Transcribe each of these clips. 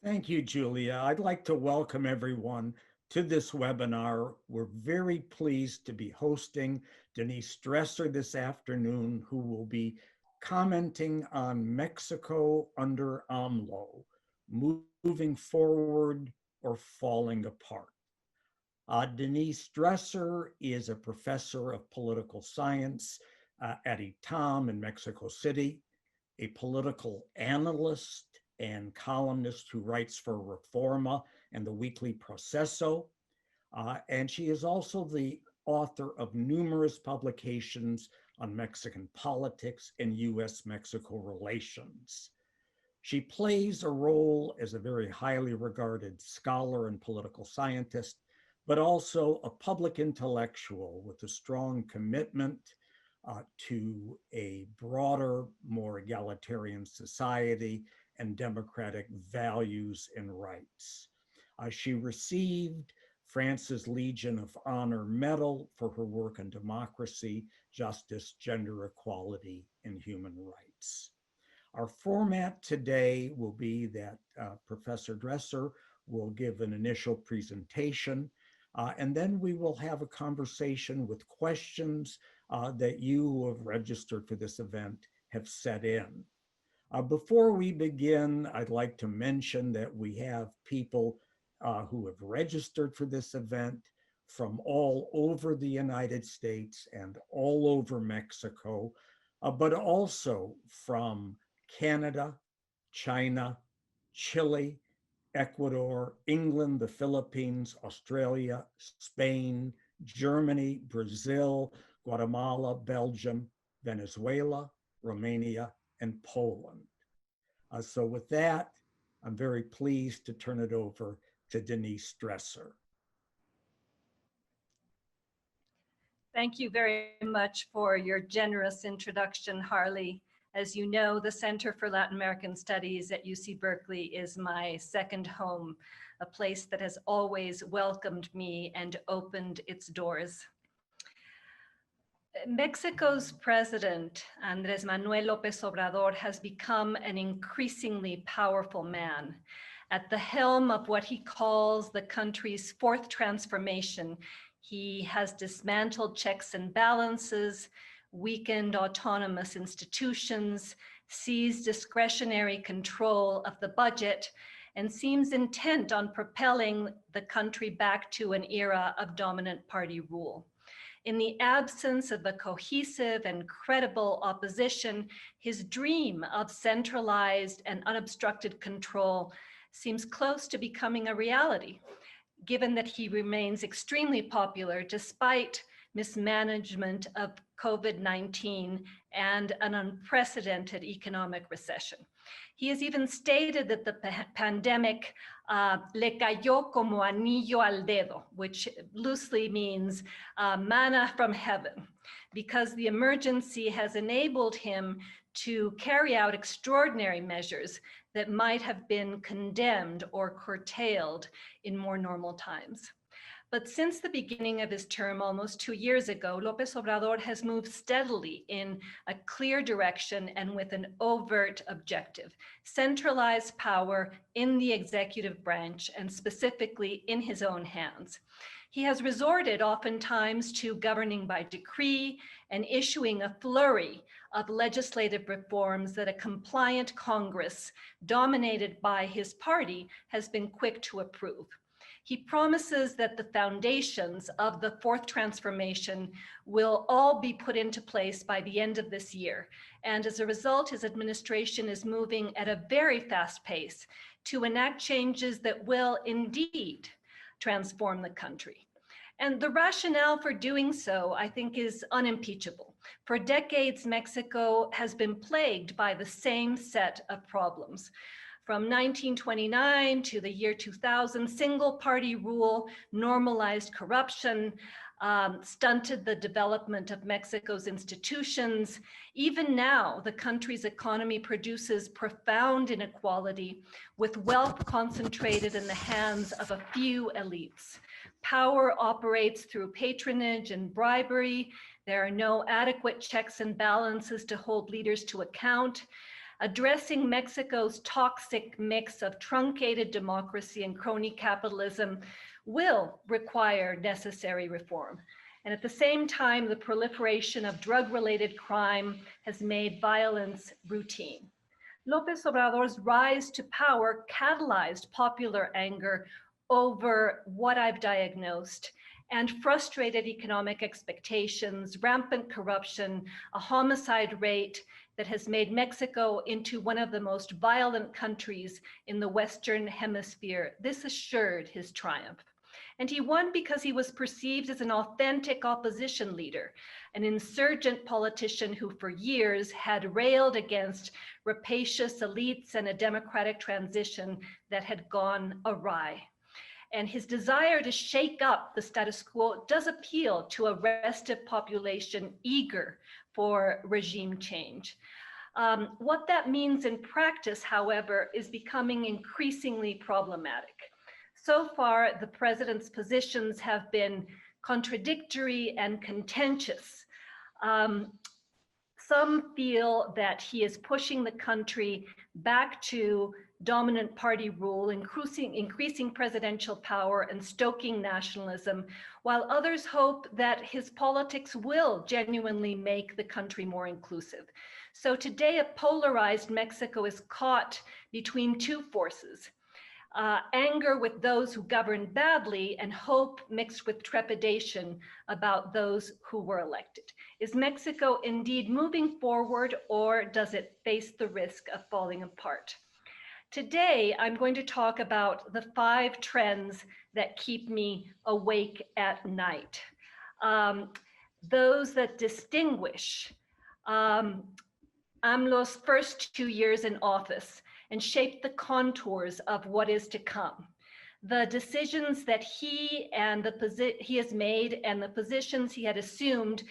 Thank you, Julia. I'd like to welcome everyone to this webinar. We're very pleased to be hosting Denise Dresser this afternoon, who will be commenting on Mexico under AMLO, moving forward or falling apart. Denise Dresser is a professor of political science at ITAM in Mexico City, a political analyst and columnist who writes for Reforma and the weekly Proceso. And she is also the author of numerous publications on Mexican politics and U.S. Mexico relations. She plays a role as a very highly regarded scholar and political scientist, but also a public intellectual with a strong commitment to a broader, more egalitarian society and democratic values and rights. She received France's Legion of Honor Medal for her work on democracy, justice, gender equality, and human rights. Our format today will be that Professor Dresser will give an initial presentation, and then we will have a conversation with questions that you who have registered for this event have set in. Before we begin, I'd like to mention that we have people who have registered for this event from all over the United States and all over Mexico, but also from Canada, China, Chile, Ecuador, England, the Philippines, Australia, Spain, Germany, Brazil, Guatemala, Belgium, Venezuela, Romania, and Poland. So with that, I'm very pleased to turn it over to Denise Dresser. Thank you very much for your generous introduction, Harley. As you know, the Center for Latin American Studies at UC Berkeley is my second home, a place that has always welcomed me and opened its doors. Mexico's president, Andrés Manuel López Obrador, has become an increasingly powerful man. At the helm of what he calls the country's fourth transformation, he has dismantled checks and balances, weakened autonomous institutions, seized discretionary control of the budget, and seems intent on propelling the country back to an era of dominant party rule. In the absence of a cohesive and credible opposition, his dream of centralized and unobstructed control seems close to becoming a reality, given that he remains extremely popular despite mismanagement of COVID-19 and an unprecedented economic recession. He has even stated that the pandemic le cayó como anillo al dedo, which loosely means manna from heaven, because the emergency has enabled him to carry out extraordinary measures that might have been condemned or curtailed in more normal times. But since the beginning of his term almost 2 years ago, López Obrador has moved steadily in a clear direction and with an overt objective: centralize power in the executive branch and specifically in his own hands. He has resorted oftentimes to governing by decree and issuing a flurry of legislative reforms that a compliant Congress dominated by his party has been quick to approve. He promises that the foundations of the fourth transformation will all be put into place by the end of this year. And as a result, his administration is moving at a very fast pace to enact changes that will indeed transform the country. And the rationale for doing so, I think, is unimpeachable. For decades, Mexico has been plagued by the same set of problems. From 1929 to the year 2000, single party rule normalized corruption, stunted the development of Mexico's institutions. Even now, the country's economy produces profound inequality, with wealth concentrated in the hands of a few elites. Power operates through patronage and bribery. There are no adequate checks and balances to hold leaders to account. Addressing Mexico's toxic mix of truncated democracy and crony capitalism will require necessary reform. And at the same time, the proliferation of drug-related crime has made violence routine. López Obrador's rise to power catalyzed popular anger over what I've diagnosed and frustrated economic expectations, rampant corruption, a homicide rate that has made Mexico into one of the most violent countries in the Western Hemisphere. This assured his triumph. And he won because he was perceived as an authentic opposition leader, an insurgent politician who for years had railed against rapacious elites and a democratic transition that had gone awry. And his desire to shake up the status quo does appeal to a restive population eager for regime change. What that means in practice, however, is becoming increasingly problematic. So far, the president's positions have been contradictory and contentious. Some feel that he is pushing the country back to dominant party rule, increasing presidential power and stoking nationalism, while others hope that his politics will genuinely make the country more inclusive. So today, a polarized Mexico is caught between two forces. Anger with those who govern badly and hope mixed with trepidation about those who were elected. Is Mexico indeed moving forward, or does it face the risk of falling apart? Today, I'm going to talk about the 5 trends that keep me awake at night. Those that distinguish AMLO's first 2 years in office and shape the contours of what is to come. The decisions that he has made and the positions he had assumed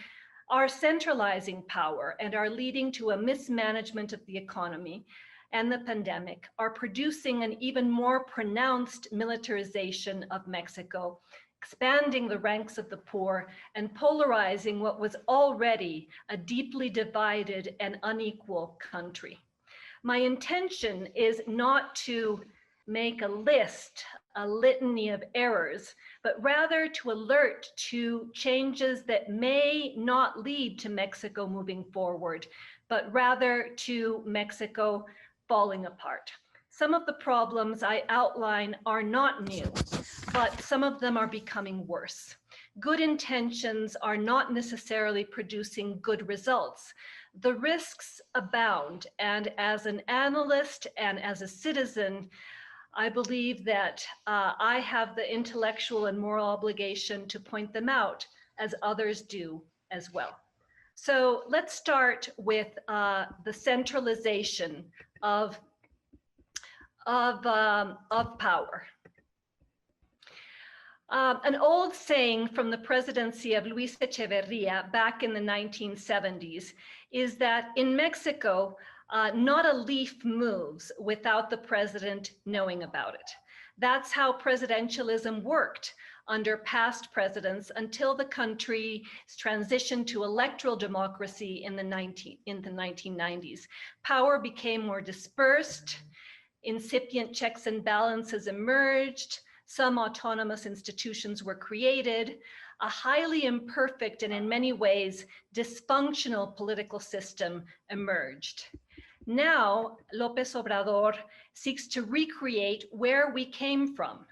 are centralizing power and are leading to a mismanagement of the economy and the pandemic, are producing an even more pronounced militarization of Mexico, expanding the ranks of the poor and polarizing what was already a deeply divided and unequal country. My intention is not to make a list, a litany of errors, but rather to alert to changes that may not lead to Mexico moving forward, but rather to Mexico falling apart. Some of the problems I outline are not new, but some of them are becoming worse. Good intentions are not necessarily producing good results. The risks abound, and as an analyst and as a citizen, I believe that I have the intellectual and moral obligation to point them out, as others do as well. So let's start with the centralization of power. An old saying from the presidency of Luis Echeverría back in the 1970s is that in Mexico, not a leaf moves without the president knowing about it. That's how presidentialism worked under past presidents until the country's transition to electoral democracy in the 1990s. Power became more dispersed, incipient checks and balances emerged, some autonomous institutions were created, a highly imperfect and in many ways dysfunctional political system emerged. Now, López Obrador seeks to recreate where we came from,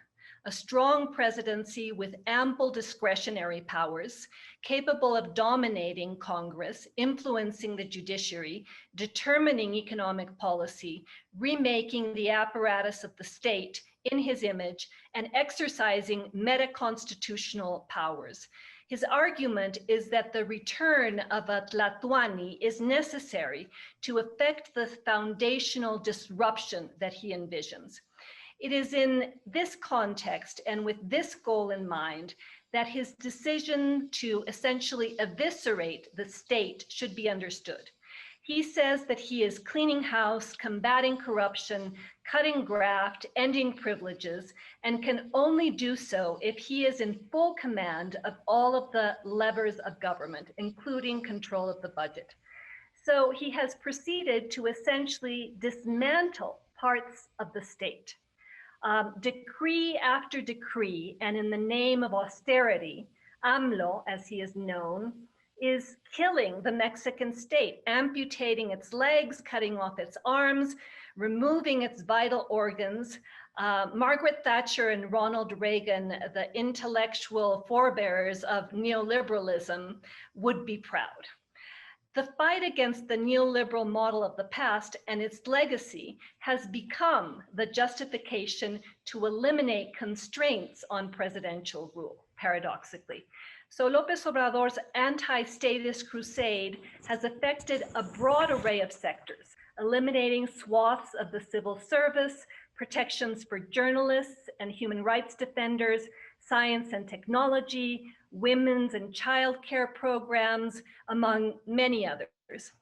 a strong presidency with ample discretionary powers, capable of dominating Congress, influencing the judiciary, determining economic policy, remaking the apparatus of the state in his image, and exercising meta-constitutional powers. His argument is that the return of a Tlatuani is necessary to effect the foundational disruption that he envisions. It is in this context and with this goal in mind that his decision to essentially eviscerate the state should be understood. He says that he is cleaning house, combating corruption, cutting graft, ending privileges, and can only do so if he is in full command of all of the levers of government, including control of the budget. So he has proceeded to essentially dismantle parts of the state. Decree after decree, and in the name of austerity, AMLO, as he is known, is killing the Mexican state, amputating its legs, cutting off its arms, removing its vital organs. Margaret Thatcher and Ronald Reagan, the intellectual forebearers of neoliberalism, would be proud. The fight against the neoliberal model of the past and its legacy has become the justification to eliminate constraints on presidential rule, paradoxically. So López Obrador's anti-statist crusade has affected a broad array of sectors, eliminating swaths of the civil service, protections for journalists and human rights defenders, science and technology, women's and child care programs, among many others.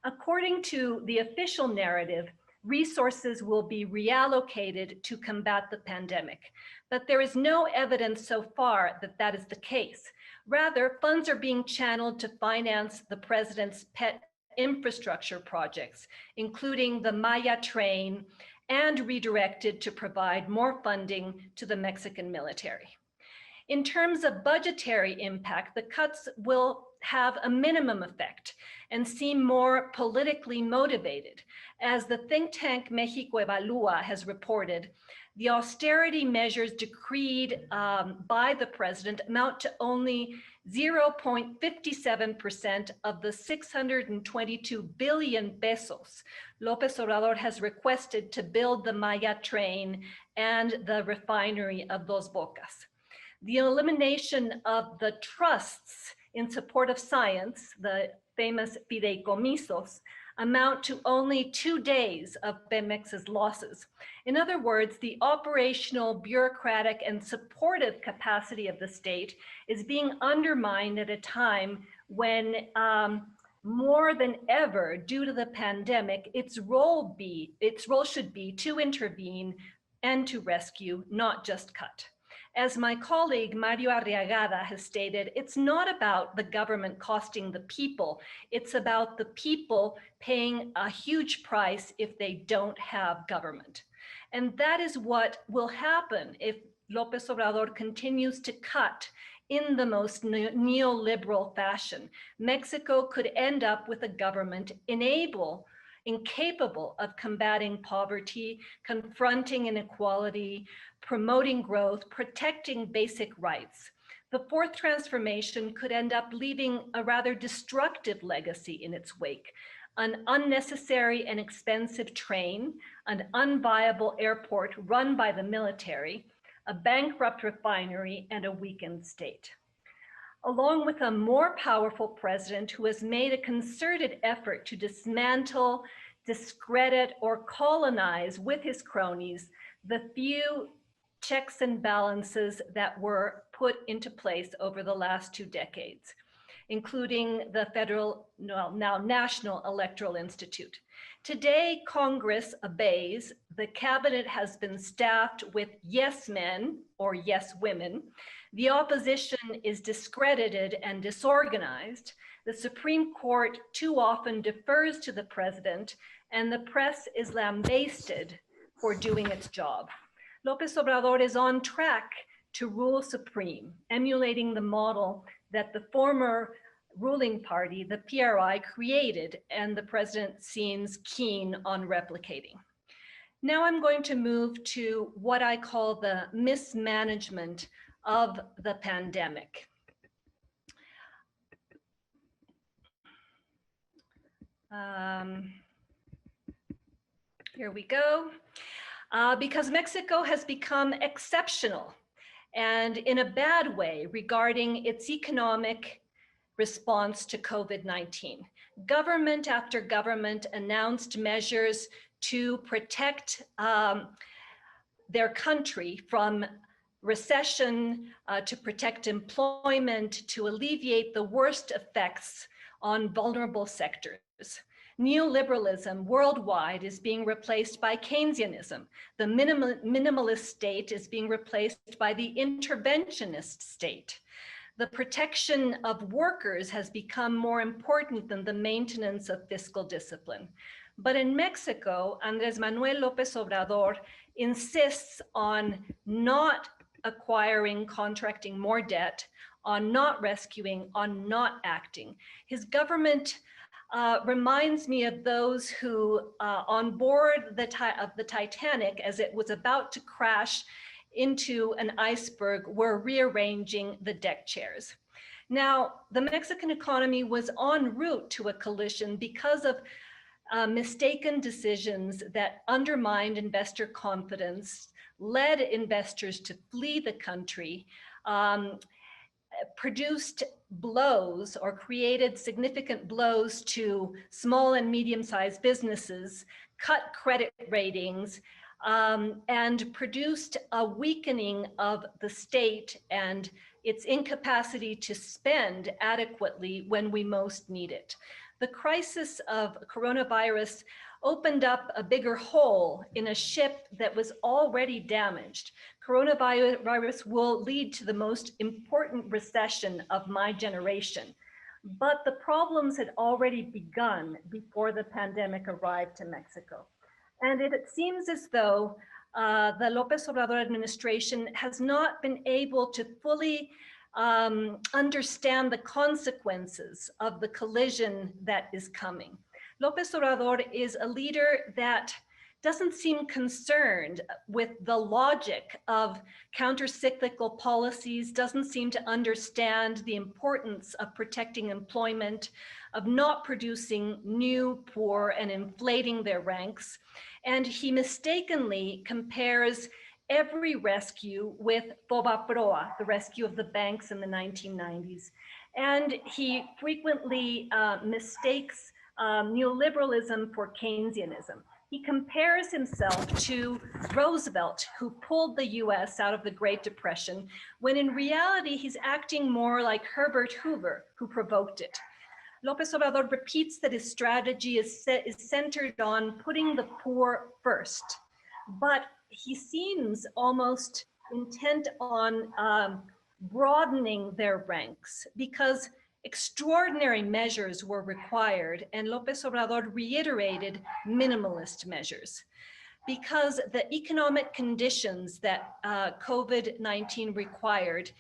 According to the official narrative, resources will be reallocated to combat the pandemic, but there is no evidence so far that that is the case. Rather, funds are being channeled to finance the president's pet infrastructure projects, including the Maya train, and redirected to provide more funding to the Mexican military. In terms of budgetary impact, the cuts will have a minimum effect and seem more politically motivated. As the think tank Mexico Evalúa has reported, the austerity measures decreed by the president amount to only 0.57% of the 622 billion pesos López Obrador has requested to build the Maya train and the refinery of Dos Bocas. The elimination of the trusts in support of science, the famous fideicomisos, amount to only 2 days of Pemex's losses. In other words, the operational, bureaucratic, and supportive capacity of the state is being undermined at a time when more than ever, due to the pandemic, its role should be to intervene and to rescue, not just cut. As my colleague Mario Arriagada has stated, it's not about the government costing the people, it's about the people paying a huge price if they don't have government. And that is what will happen if López Obrador continues to cut in the most neoliberal fashion. Mexico could end up with a government incapable of combating poverty, confronting inequality, promoting growth, protecting basic rights. The fourth transformation could end up leaving a rather destructive legacy in its wake: an unnecessary and expensive train, an unviable airport run by the military, a bankrupt refinery, and a weakened state. Along with a more powerful president who has made a concerted effort to dismantle, discredit, or colonize with his cronies the few checks and balances that were put into place over the last 2 decades, including the now National Electoral Institute. Today, Congress obeys. The cabinet has been staffed with yes men or yes women. The opposition is discredited and disorganized. The Supreme Court too often defers to the president, and the press is lambasted for doing its job. López Obrador is on track to rule supreme, emulating the model that the former ruling party, the PRI, created, and the president seems keen on replicating. Now I'm going to move to what I call the mismanagement of the pandemic. Here we go. Because Mexico has become exceptional, and in a bad way, regarding its economic response to COVID-19. Government after government announced measures to protect their country from recession, to protect employment, to alleviate the worst effects on vulnerable sectors. Neoliberalism worldwide is being replaced by Keynesianism. The minimalist state is being replaced by the interventionist state. The protection of workers has become more important than the maintenance of fiscal discipline. But in Mexico, Andrés Manuel López Obrador insists on not acquiring, contracting more debt, on not rescuing, on not acting. His government reminds me of those who, on board of the Titanic, as it was about to crash into an iceberg, were rearranging the deck chairs. Now, the Mexican economy was en route to a collision because of mistaken decisions that undermined investor confidence, led investors to flee the country, produced blows or created significant blows to small and medium-sized businesses, cut credit ratings, and produced a weakening of the state and its incapacity to spend adequately when we most need it. The crisis of coronavirus opened up a bigger hole in a ship that was already damaged. Coronavirus will lead to the most important recession of my generation. But the problems had already begun before the pandemic arrived to Mexico. And it seems as though the López Obrador administration has not been able to fully understand the consequences of the collision that is coming. López Obrador is a leader that doesn't seem concerned with the logic of counter-cyclical policies, doesn't seem to understand the importance of protecting employment, of not producing new poor and inflating their ranks. And he mistakenly compares every rescue with Fobaproa, the rescue of the banks in the 1990s. And he frequently mistakes neoliberalism for Keynesianism. He compares himself to Roosevelt, who pulled the US out of the Great Depression, when in reality, he's acting more like Herbert Hoover, who provoked it. López Obrador repeats that his strategy is centered on putting the poor first, but he seems almost intent on broadening their ranks because extraordinary measures were required, and López Obrador reiterated minimalist measures because the economic conditions that COVID-19 required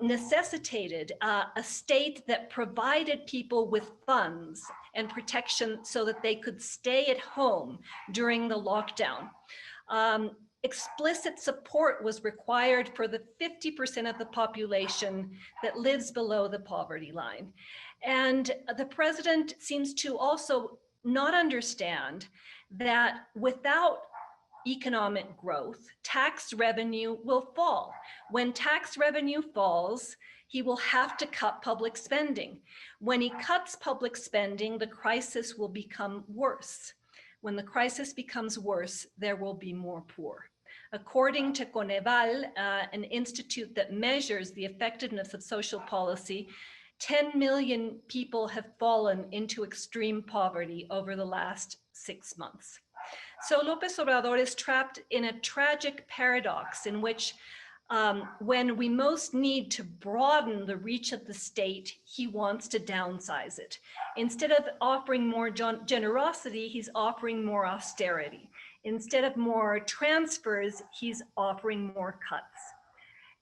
necessitated a state that provided people with funds and protection so that they could stay at home during the lockdown. Explicit support was required for the 50% of the population that lives below the poverty line. And the president seems to also not understand that without economic growth, tax revenue will fall. When tax revenue falls, he will have to cut public spending. When he cuts public spending, the crisis will become worse. When the crisis becomes worse, there will be more poor. According to Coneval, an institute that measures the effectiveness of social policy, 10 million people have fallen into extreme poverty over the last 6 months. So López Obrador is trapped in a tragic paradox in which when we most need to broaden the reach of the state, he wants to downsize it. Instead of offering more generosity, he's offering more austerity. Instead of more transfers, he's offering more cuts.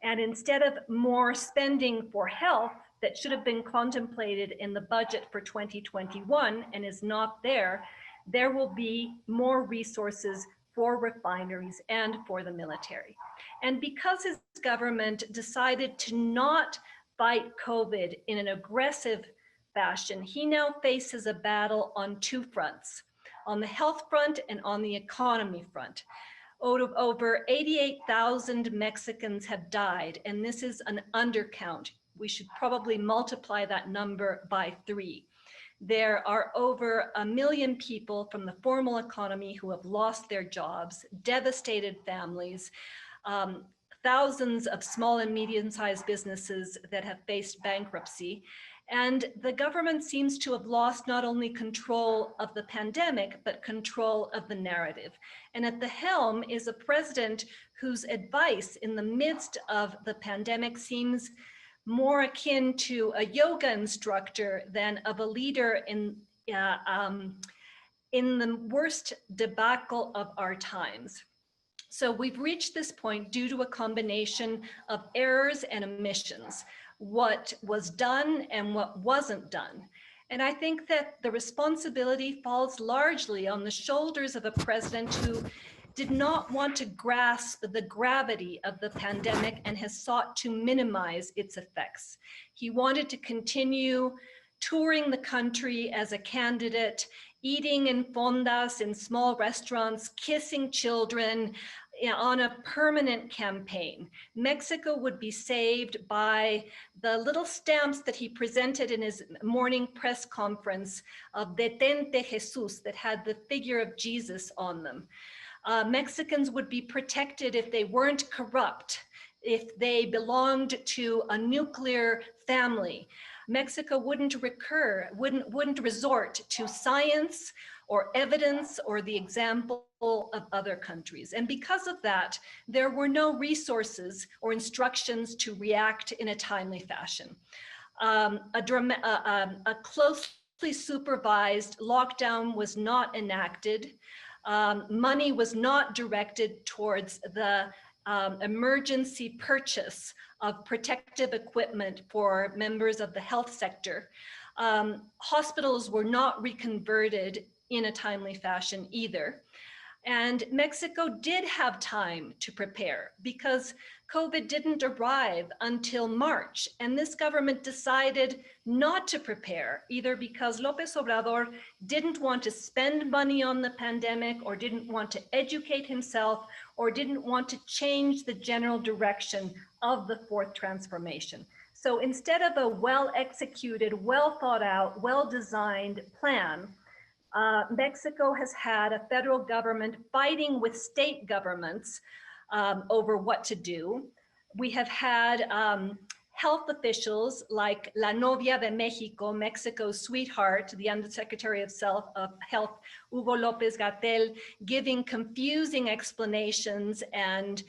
And instead of more spending for health that should have been contemplated in the budget for 2021 and is not there, there will be more resources for refineries and for the military. And because his government decided to not fight COVID in an aggressive fashion, he now faces a battle on two fronts, on the health front and on the economy front. Over 88,000 Mexicans have died, and this is an undercount. We should probably multiply that number by 3. There are over 1 million people from the formal economy who have lost their jobs, devastated families, thousands of small and medium-sized businesses that have faced bankruptcy. And the government seems to have lost not only control of the pandemic, but control of the narrative. And at the helm is a president whose advice in the midst of the pandemic seems more akin to a yoga instructor than of a leader in the worst debacle of our times. So we've reached this point due to a combination of errors and omissions, what was done and what wasn't done. And I think that the responsibility falls largely on the shoulders of a president who did not want to grasp the gravity of the pandemic and has sought to minimize its effects. He wanted to continue touring the country as a candidate, eating in fondas in small restaurants, kissing children, on a permanent campaign. Mexico would be saved by the little stamps that he presented in his morning press conference of Detente Jesús that had the figure of Jesus on them. Mexicans would be protected if they weren't corrupt, if they belonged to a nuclear family. Mexico wouldn't resort to science or evidence or the example of other countries. And because of that, there were no resources or instructions to react in a timely fashion. A closely supervised lockdown was not enacted. Money was not directed towards the emergency purchase of protective equipment for members of the health sector. Hospitals were not reconverted in a timely fashion either. And Mexico did have time to prepare because COVID didn't arrive until March. And this government decided not to prepare, either because López Obrador didn't want to spend money on the pandemic or didn't want to educate himself or didn't want to change the general direction of the fourth transformation. So instead of a well-executed, well-thought-out, well-designed plan, Mexico has had a federal government fighting with state governments over what to do. We have had health officials like La Novia de Mexico, Mexico's sweetheart, the Undersecretary of Health, Hugo López-Gatell, giving confusing explanations and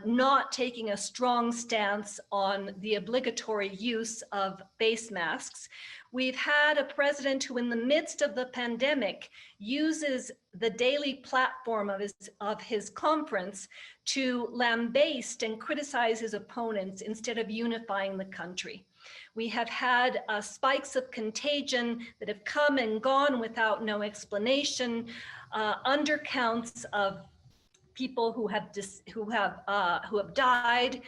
not taking a strong stance on the obligatory use of face masks. We've had a president who in the midst of the pandemic uses the daily platform of his conference to lambaste and criticize his opponents instead of unifying the country. We have had spikes of contagion that have come and gone without no explanation, undercounts of people who have died,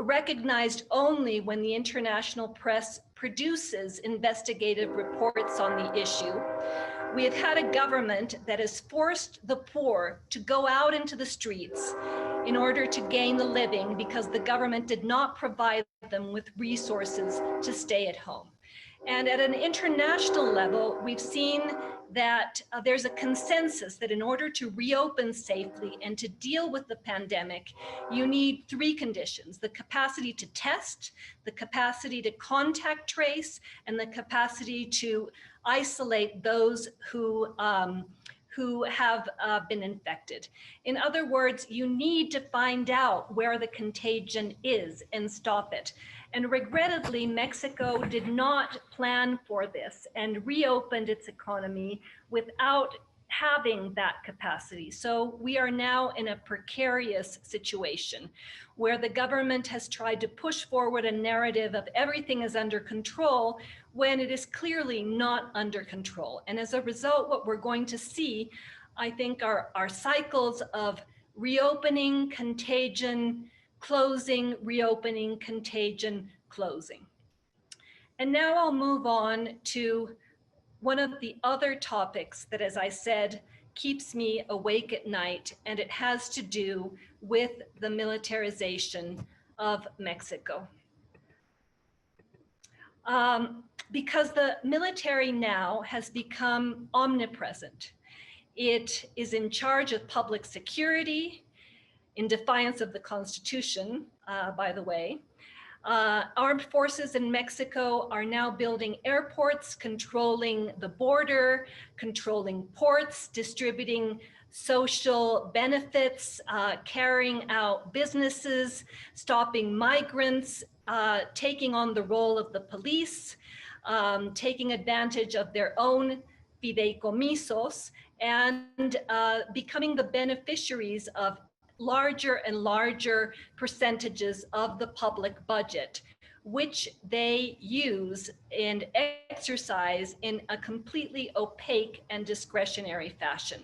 recognized only when the international press produces investigative reports on the issue. We have had a government that has forced the poor to go out into the streets in order to gain the living because the government did not provide them with resources to stay at home. And at an international level, we've seen that there's a consensus that in order to reopen safely and to deal with the pandemic, you need three conditions: the capacity to test, the capacity to contact trace, and the capacity to isolate those who have been infected. In other words, you need to find out where the contagion is and stop it. And regrettably, Mexico did not plan for this and reopened its economy without having that capacity. So we are now in a precarious situation where the government has tried to push forward a narrative of everything is under control when it is clearly not under control. And as a result, what we're going to see, I think, are cycles of reopening, contagion, closing, reopening, contagion, closing. And now I'll move on to one of the other topics that, as I said, keeps me awake at night, and it has to do with the militarization of Mexico. Because the military now has become omnipresent. It is in charge of public security, in defiance of the Constitution, by the way. Armed forces in Mexico are now building airports, controlling the border, controlling ports, distributing social benefits, carrying out businesses, stopping migrants, taking on the role of the police, taking advantage of their own fideicomisos, and becoming the beneficiaries of larger and larger percentages of the public budget, which they use and exercise in a completely opaque and discretionary fashion.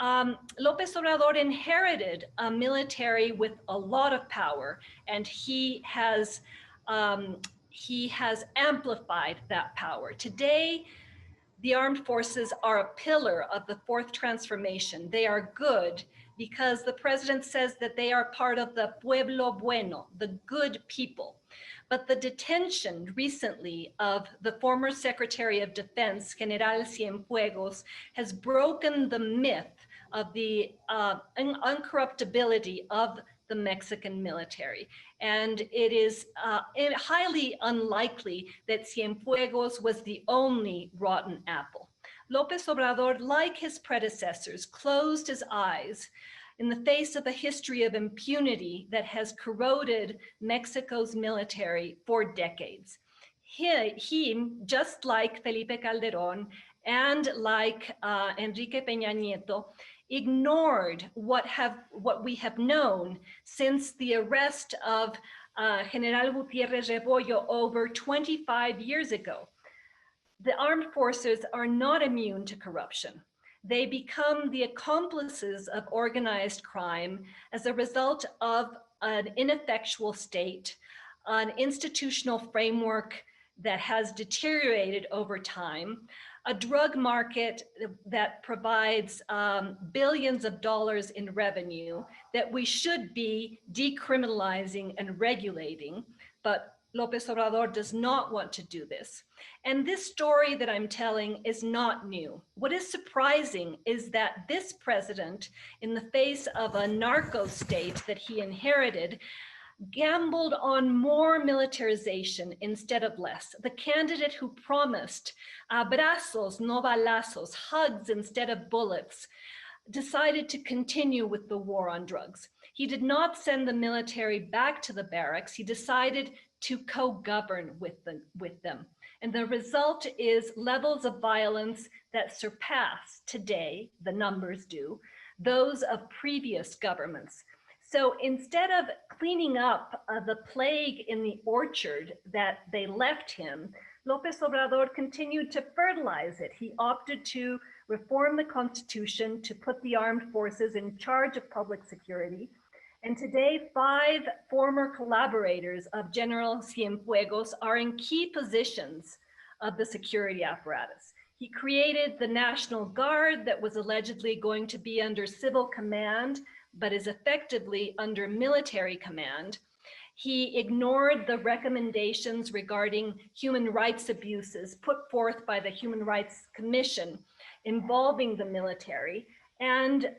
López Obrador inherited a military with a lot of power, and he has amplified that power. Today, the armed forces are a pillar of the fourth transformation. They are good because the president says that they are part of the pueblo bueno, the good people. But the detention recently of the former Secretary of Defense, General Cienfuegos, has broken the myth of the uncorruptibility of the Mexican military. And it is highly unlikely that Cienfuegos was the only rotten apple. López Obrador, like his predecessors, closed his eyes in the face of a history of impunity that has corroded Mexico's military for decades. He, just like Felipe Calderón and like Enrique Peña Nieto, ignored what we have known since the arrest of General Gutiérrez Rebollo over 25 years ago. The armed forces are not immune to corruption. They become the accomplices of organized crime as a result of an ineffectual state, an institutional framework that has deteriorated over time, a drug market that provides billions of dollars in revenue that we should be decriminalizing and regulating, but López Obrador does not want to do this. And this story that I'm telling is not new. What is surprising is that this president, in the face of a narco state that he inherited, gambled on more militarization instead of less. The candidate who promised abrazos, no balazos, hugs instead of bullets, decided to continue with the war on drugs. He did not send the military back to the barracks. He decided to co-govern with them. And the result is levels of violence that surpass today, the numbers do, those of previous governments. So instead of cleaning up the plague in the orchard that they left him, López Obrador continued to fertilize it. He opted to reform the Constitution to put the armed forces in charge of public security. And today, 5 former collaborators of General Cienfuegos are in key positions of the security apparatus. He created the National Guard that was allegedly going to be under civil command, but is effectively under military command. He ignored the recommendations regarding human rights abuses put forth by the Human Rights Commission involving the military. And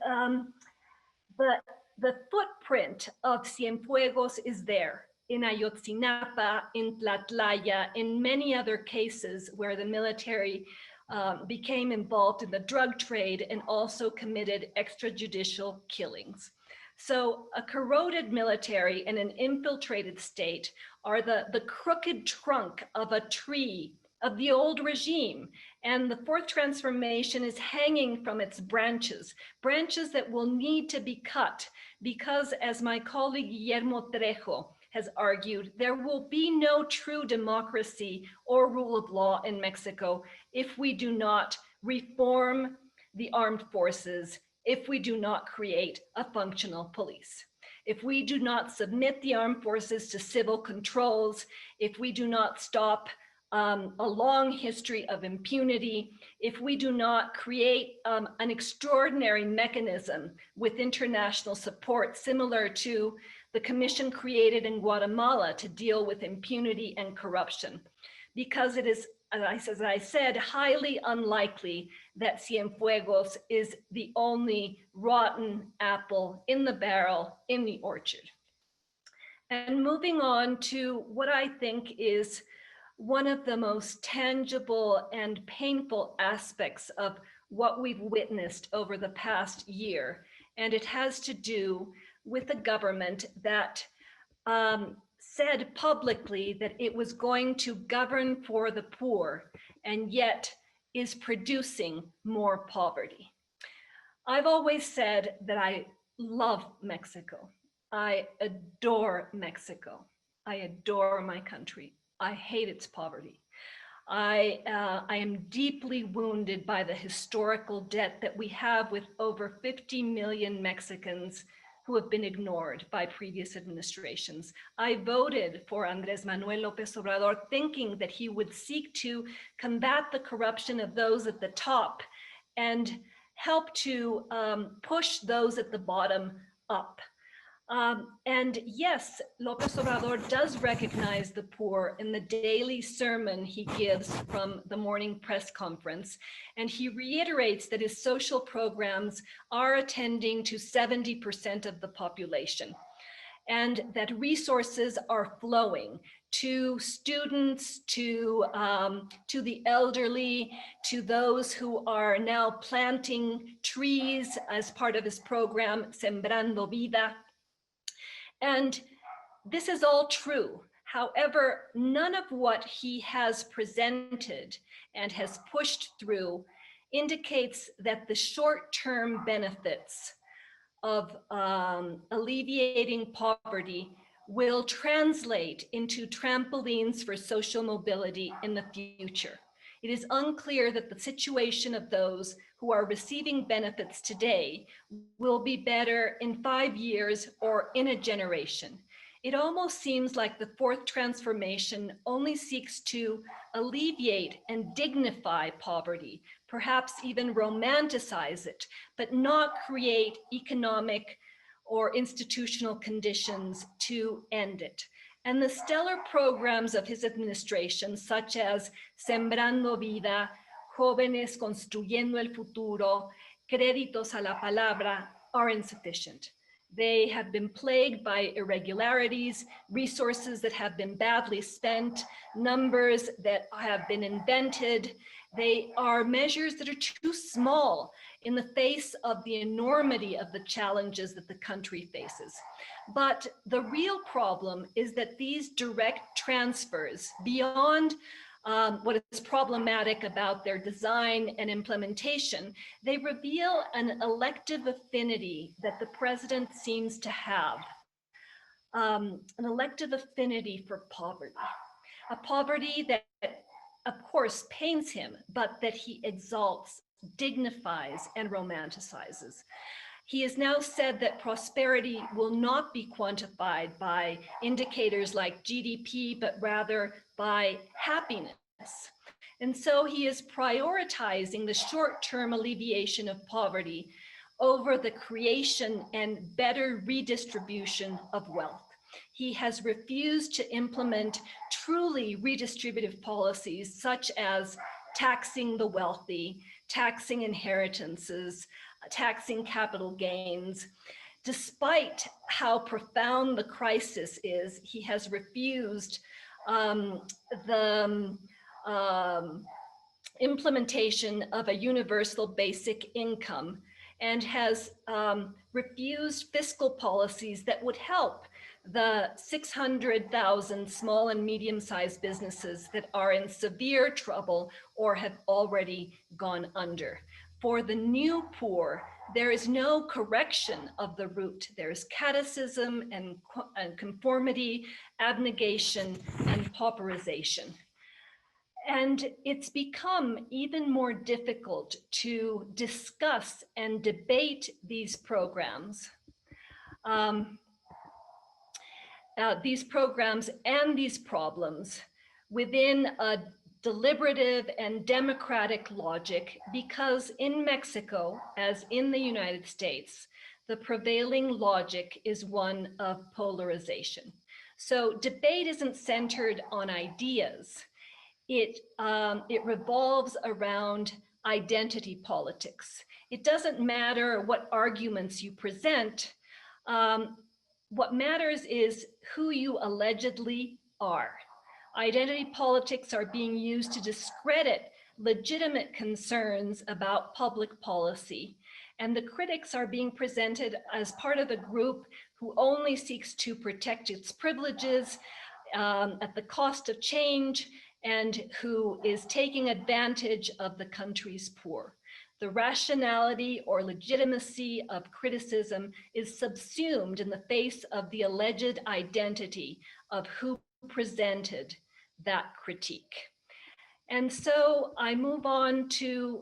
the footprint of Cienfuegos is there in Ayotzinapa, in Tlatlaya, in many other cases where the military became involved in the drug trade and also committed extrajudicial killings. So a corroded military and an infiltrated state are the crooked trunk of a tree of the old regime. And the fourth transformation is hanging from its branches that will need to be cut because, as my colleague Guillermo Trejo has argued, there will be no true democracy or rule of law in Mexico if we do not reform the armed forces, if we do not create a functional police. If we do not submit the armed forces to civil controls, if we do not stop a long history of impunity, if we do not create an extraordinary mechanism with international support similar to the commission created in Guatemala to deal with impunity and corruption, because it is, as I said, highly unlikely that Cienfuegos is the only rotten apple in the barrel in the orchard. And moving on to what I think is one of the most tangible and painful aspects of what we've witnessed over the past year. And it has to do with a government that said publicly that it was going to govern for the poor, and yet is producing more poverty. I've always said that I love Mexico. I adore Mexico. I adore my country. I hate its poverty. I am deeply wounded by the historical debt that we have with over 50 million Mexicans who have been ignored by previous administrations. I voted for Andrés Manuel López Obrador thinking that he would seek to combat the corruption of those at the top and help to push those at the bottom up. And yes, López Obrador does recognize the poor in the daily sermon he gives from the morning press conference. And he reiterates that his social programs are attending to 70% of the population, and that resources are flowing to students, to the elderly, to those who are now planting trees as part of his program, Sembrando Vida. And this is all true. However, none of what he has presented and has pushed through indicates that the short-term benefits of alleviating poverty will translate into trampolines for social mobility in the future. It is unclear that the situation of those who are receiving benefits today will be better in 5 years or in a generation. It almost seems like the fourth transformation only seeks to alleviate and dignify poverty, perhaps even romanticize it, but not create economic or institutional conditions to end it. And the stellar programs of his administration, such as Sembrando Vida, Jóvenes Construyendo el Futuro, Créditos a la Palabra, are insufficient. They have been plagued by irregularities, resources that have been badly spent, numbers that have been invented. They are measures that are too small in the face of the enormity of the challenges that the country faces. But the real problem is that these direct transfers, beyond what is problematic about their design and implementation, they reveal an elective affinity that the president seems to have, an elective affinity for poverty, a poverty that, of course, pains him, but that he exalts, dignifies, and romanticizes. He has now said that prosperity will not be quantified by indicators like GDP, but rather by happiness. And so he is prioritizing the short-term alleviation of poverty over the creation and better redistribution of wealth. He has refused to implement truly redistributive policies such as taxing the wealthy, taxing inheritances, taxing capital gains. Despite how profound the crisis is, he has refused the implementation of a universal basic income, and has refused fiscal policies that would help the 600,000 small and medium-sized businesses that are in severe trouble or have already gone under. For the new poor, there is no correction of the root. There is catechism and conformity, abnegation, and pauperization. And it's become even more difficult to discuss and debate these programs and these problems within a deliberative and democratic logic, because in Mexico, as in the United States, the prevailing logic is one of polarization. So debate isn't centered on ideas. It revolves around identity politics. It doesn't matter what arguments you present. What matters is who you allegedly are. Identity politics are being used to discredit legitimate concerns about public policy, and the critics are being presented as part of a group who only seeks to protect its privileges at the cost of change, and who is taking advantage of the country's poor. The rationality or legitimacy of criticism is subsumed in the face of the alleged identity of who presented that critique. And so I move on to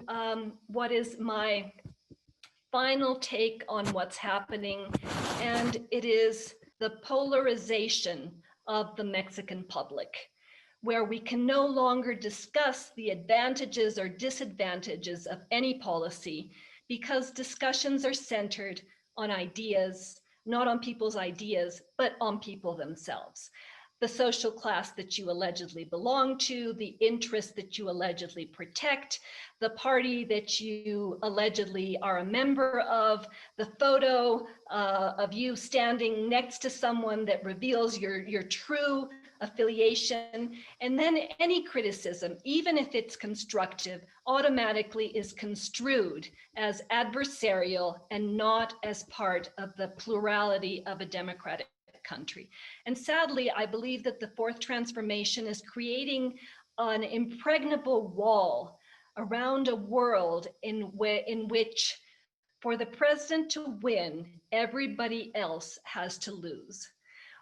what is my final take on what's happening, and it is the polarization of the Mexican public, where we can no longer discuss the advantages or disadvantages of any policy because discussions are centered on ideas, not on people's ideas, but on people themselves. The social class that you allegedly belong to, the interests that you allegedly protect, the party that you allegedly are a member of, the photo of you standing next to someone that reveals your true affiliation, and then any criticism, even if it's constructive, automatically is construed as adversarial and not as part of the plurality of a democratic country. And sadly, I believe that the fourth transformation is creating an impregnable wall around a world in which for the president to win, everybody else has to lose,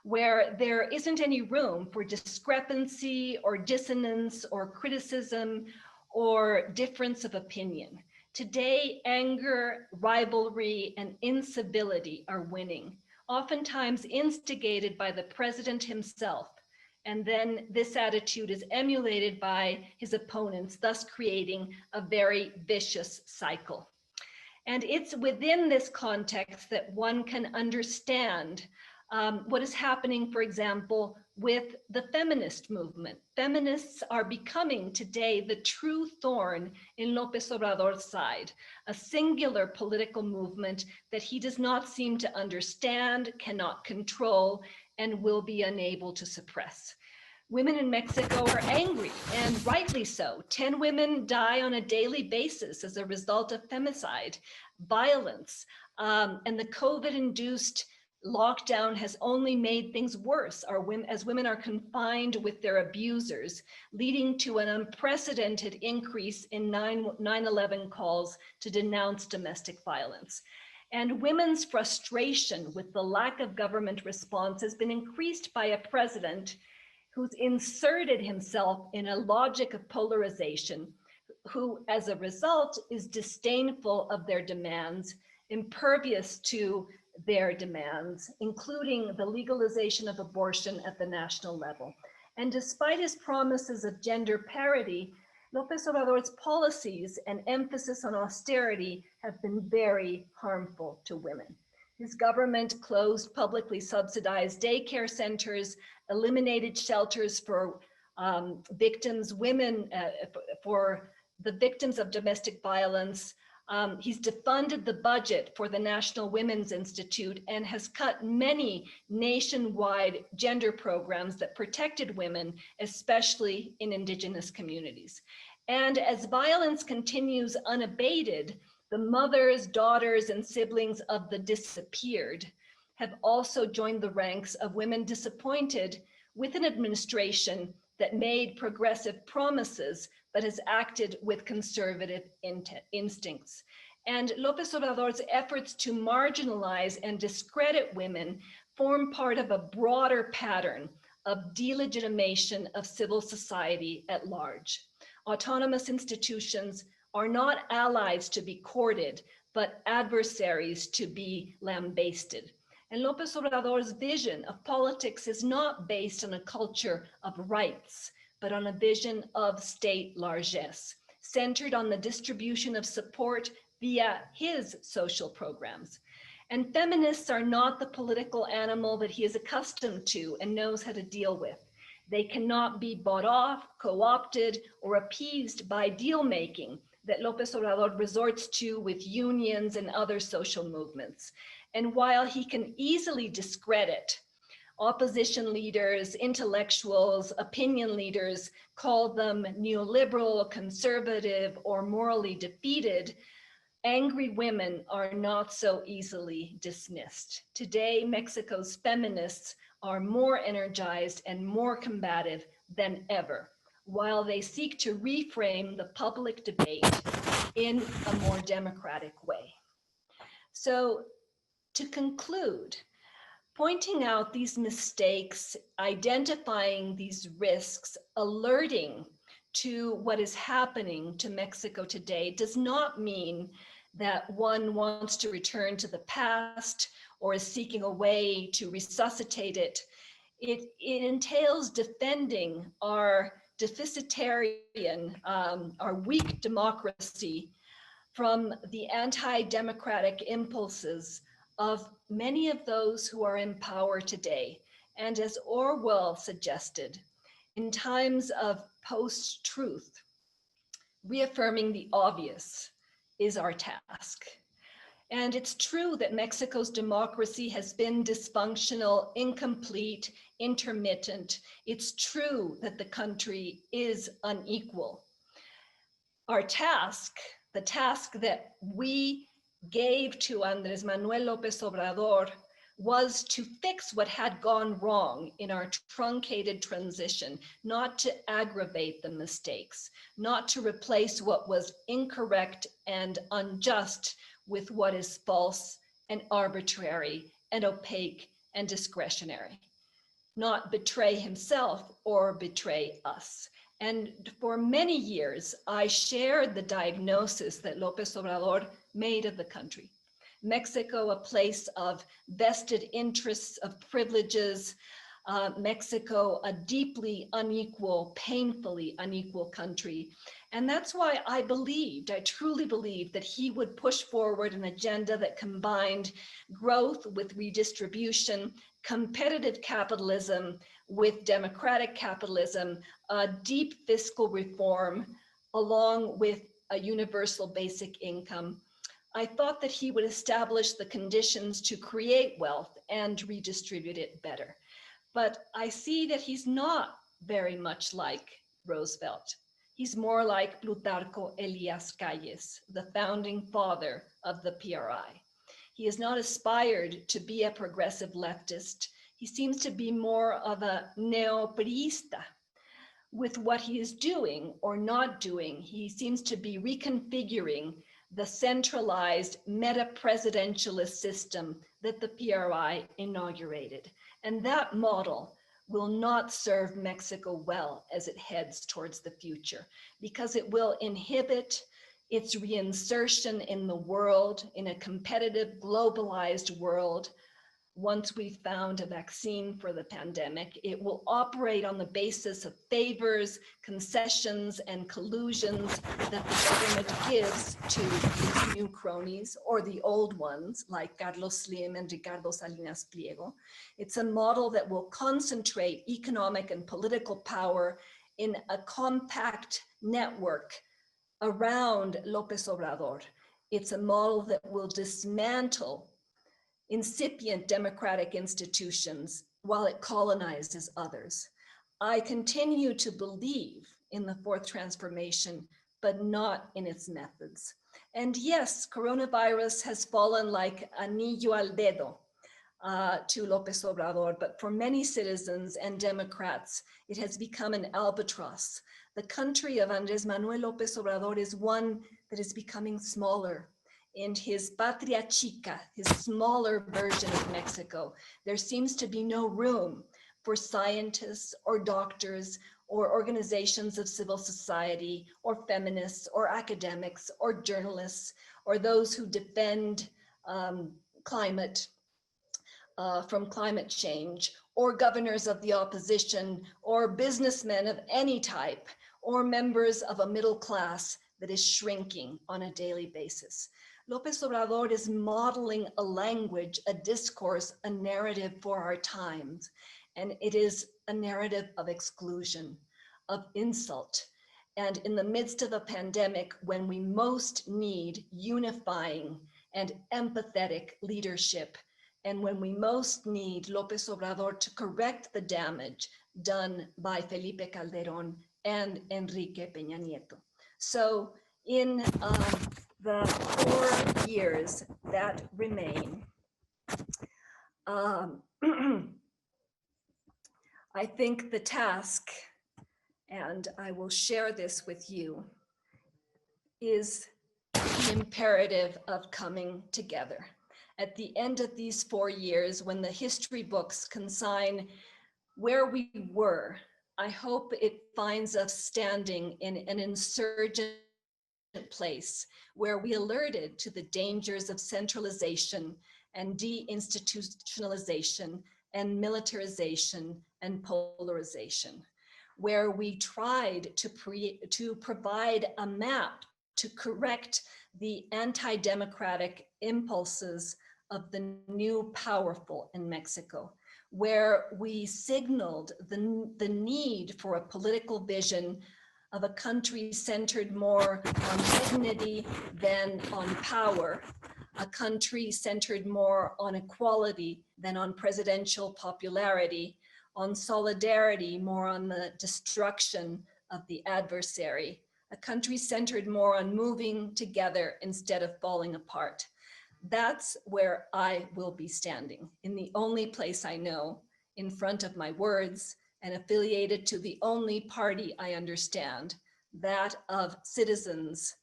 where there isn't any room for discrepancy or dissonance or criticism or difference of opinion. Today, anger, rivalry, and incivility are winning, oftentimes instigated by the president himself. And then this attitude is emulated by his opponents, thus creating a very vicious cycle. And it's within this context that one can understand what is happening, for example, with the feminist movement. Feminists are becoming today the true thorn in López Obrador's side, a singular political movement that he does not seem to understand, cannot control, and will be unable to suppress. Women in Mexico are angry, and rightly so. 10 women die on a daily basis as a result of femicide, violence, and the COVID-induced lockdown has only made things worse as women are confined with their abusers, leading to an unprecedented increase in 9/11 calls to denounce domestic violence. And women's frustration with the lack of government response has been increased by a president who's inserted himself in a logic of polarization, who as a result is disdainful of their demands, impervious to their demands, including the legalization of abortion at the national level. And despite his promises of gender parity, López Obrador's policies and emphasis on austerity have been very harmful to women. His government closed publicly subsidized daycare centers, eliminated shelters for victims, for the victims of domestic violence. He's defunded the budget for the National Women's Institute and has cut many nationwide gender programs that protected women, especially in Indigenous communities. And as violence continues unabated, the mothers, daughters, and siblings of the disappeared have also joined the ranks of women disappointed with an administration that made progressive promises but has acted with conservative instincts. And López Obrador's efforts to marginalize and discredit women form part of a broader pattern of delegitimation of civil society at large. Autonomous institutions are not allies to be courted, but adversaries to be lambasted. And López Obrador's vision of politics is not based on a culture of rights, but on a vision of state largesse, centered on the distribution of support via his social programs. And feminists are not the political animal that he is accustomed to and knows how to deal with. They cannot be bought off, co-opted, or appeased by deal making that López Obrador resorts to with unions and other social movements. And while he can easily discredit opposition leaders, intellectuals, opinion leaders, call them neoliberal, conservative, or morally defeated, Angry women are not so easily dismissed. Today, Mexico's feminists are more energized and more combative than ever, while they seek to reframe the public debate in a more democratic way. So, to conclude, pointing out these mistakes, identifying these risks, alerting to what is happening to Mexico today does not mean that one wants to return to the past or is seeking a way to resuscitate it. It entails defending our deficitarian, our weak democracy from the anti-democratic impulses of many of those who are in power today. And as Orwell suggested, in times of post-truth, reaffirming the obvious is our task. And it's true that Mexico's democracy has been dysfunctional, incomplete, intermittent. It's true that the country is unequal. Our task, the task that we gave to Andrés Manuel López Obrador, was to fix what had gone wrong in our truncated transition, not to aggravate the mistakes, not to replace what was incorrect and unjust with what is false and arbitrary and opaque and discretionary, not betray himself or betray us. And for many years, I shared the diagnosis that López Obrador made of the country. Mexico, a place of vested interests, of privileges, Mexico, a deeply unequal, painfully unequal country. And that's why I truly believed that he would push forward an agenda that combined growth with redistribution, competitive capitalism with democratic capitalism, deep fiscal reform, along with a universal basic income. I thought that he would establish the conditions to create wealth and redistribute it better. But I see that he's not very much like Roosevelt. He's more like Plutarco Elias Calles, the founding father of the PRI. He has not aspired to be a progressive leftist. He seems to be more of a neo-priista. With what he is doing or not doing, he seems to be reconfiguring the centralized meta-presidentialist system that the PRI inaugurated. And that model will not serve Mexico well as it heads towards the future, because it will inhibit its reinsertion in the world, in a competitive, globalized world. Once we've found a vaccine for the pandemic, it will operate on the basis of favors, concessions, and collusions that the government gives to these new cronies or the old ones like Carlos Slim and Ricardo Salinas Pliego. It's a model that will concentrate economic and political power in a compact network around López Obrador. It's a model that will dismantle incipient democratic institutions while it colonizes others. I continue to believe in the fourth transformation, but not in its methods. And yes, coronavirus has fallen like anillo al dedo to López Obrador, but for many citizens and Democrats, it has become an albatross. The country of Andrés Manuel López Obrador is one that is becoming smaller. In his patria chica, his smaller version of Mexico, there seems to be no room for scientists or doctors or organizations of civil society or feminists or academics or journalists or those who defend climate from climate change, or governors of the opposition, or businessmen of any type, or members of a middle class that is shrinking on a daily basis. López Obrador is modeling a language, a discourse, a narrative for our times. And it is a narrative of exclusion, of insult. And in the midst of a pandemic, when we most need unifying and empathetic leadership, and when we most need López Obrador to correct the damage done by Felipe Calderón and Enrique Peña Nieto. So in the 4 years that remain, I think the task, and I will share this with you, is the imperative of coming together. At the end of these 4 years, when the history books consign where we were, I hope it finds us standing in an insurgent place where we alerted to the dangers of centralization and deinstitutionalization and militarization and polarization, where we tried to provide a map to correct the anti-democratic impulses of the new powerful in Mexico, where we signaled the need for a political vision of a country centered more on dignity than on power, a country centered more on equality than on presidential popularity, on solidarity more on the destruction of the adversary, a country centered more on moving together instead of falling apart. That's where I will be standing, in the only place I know, in front of my words, and affiliated to the only party I understand, that of citizens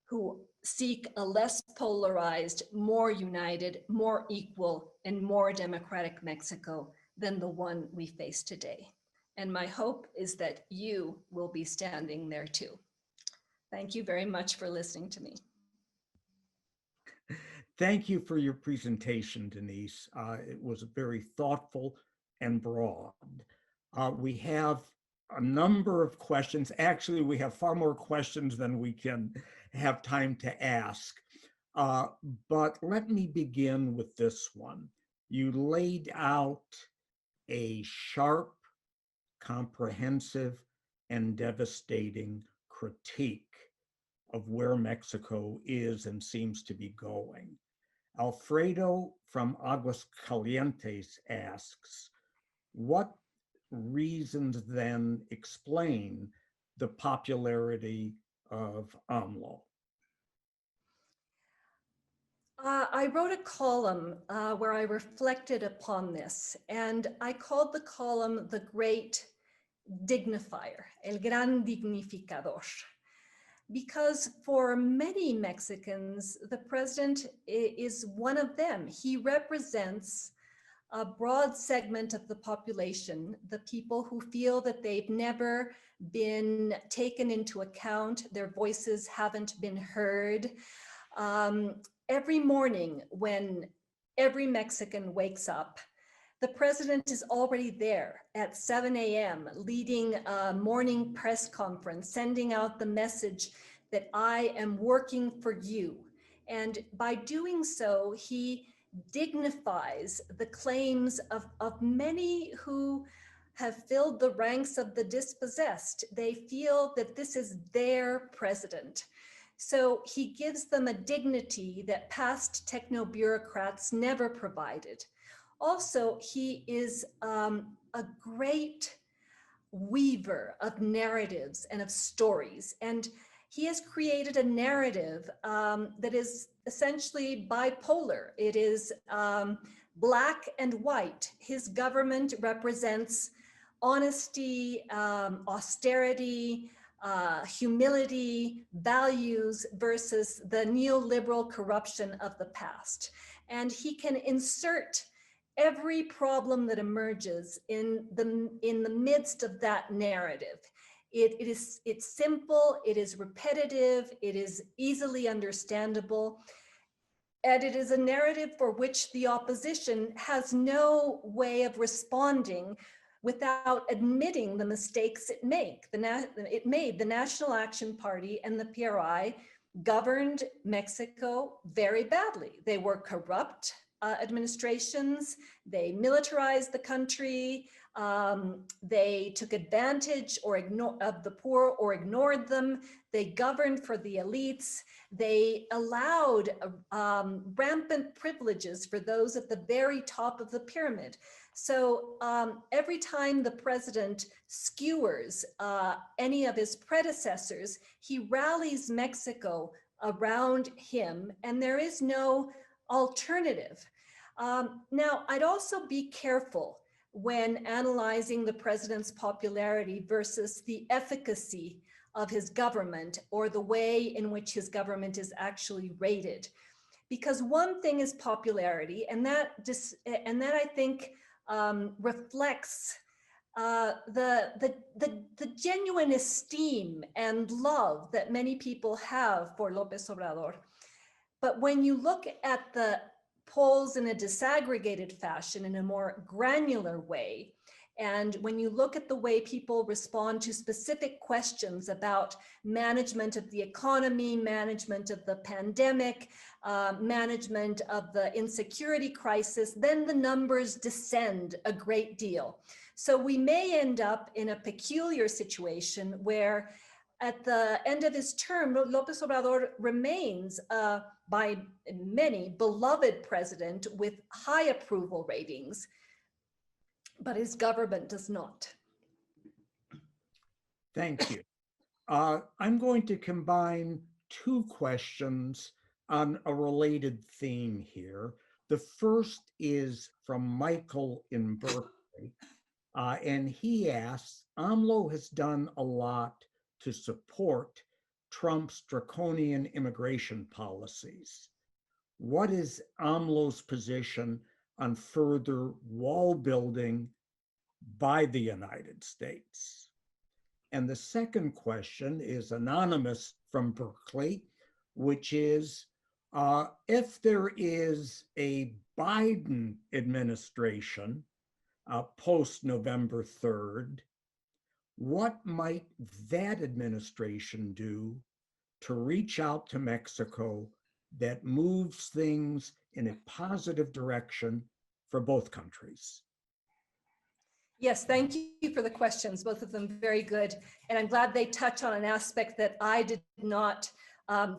who seek a less polarized, more united, more equal, and more democratic Mexico than the one we face today. And my hope is that you will be standing there too. Thank you very much for listening to me. Thank you for your presentation, Denise. It was very thoughtful and broad. We have a number of questions. Actually, we have far more questions than we can have time to ask. But let me begin with this one. You laid out a sharp, comprehensive, and devastating critique of where Mexico is and seems to be going. Alfredo from Aguascalientes asks, what reasons then explain the popularity of AMLO? I wrote a column where I reflected upon this, and I called the column The Great Dignifier, El Gran Dignificador, because for many Mexicans, the president is one of them. He represents a broad segment of the population, the people who feel that they've never been taken into account, their voices haven't been heard. Every morning when every Mexican wakes up, the president is already there at 7 a.m. leading a morning press conference, sending out the message that I am working for you. And by doing so, he dignifies the claims of many who have filled the ranks of the dispossessed. They feel that this is their president. So he gives them a dignity that past techno-bureaucrats never provided. Also, he is a great weaver of narratives and of stories. And he has created a narrative that is essentially bipolar. It is black and white. His government represents honesty, austerity, humility, values versus the neoliberal corruption of the past. And he can insert every problem that emerges in the midst of that narrative. It's simple, it is repetitive, it is easily understandable, and it is a narrative for which the opposition has no way of responding without admitting the mistakes it made. The National Action Party and the PRI governed Mexico very badly. They were corrupt administrations, they militarized the country, they took advantage of the poor or ignored them, they governed for the elites, they allowed rampant privileges for those at the very top of the pyramid. So every time the president skewers any of his predecessors, he rallies Mexico around him, and there is no alternative. Now, I'd also be careful when analyzing the president's popularity versus the efficacy of his government or the way in which his government is actually rated. Because one thing is popularity, and that I think reflects the genuine esteem and love that many people have for López Obrador. But when you look at the polls in a disaggregated fashion, in a more granular way, and when you look at the way people respond to specific questions about management of the economy, management of the pandemic, management of the insecurity crisis, then the numbers descend a great deal. So we may end up in a peculiar situation where at the end of his term, López Obrador remains by many beloved president with high approval ratings, but his government does not. Thank you. I'm going to combine two questions on a related theme here. The first is from Michael in Berkeley, and he asks, AMLO has done a lot to support Trump's draconian immigration policies. What is AMLO's position on further wall building by the United States? And the second question is anonymous from Berkeley, which is, if there is a Biden administration post November 3rd, what might that administration do to reach out to Mexico that moves things in a positive direction for both countries? Yes, thank you for the questions, both of them very good. And I'm glad they touch on an aspect that I did not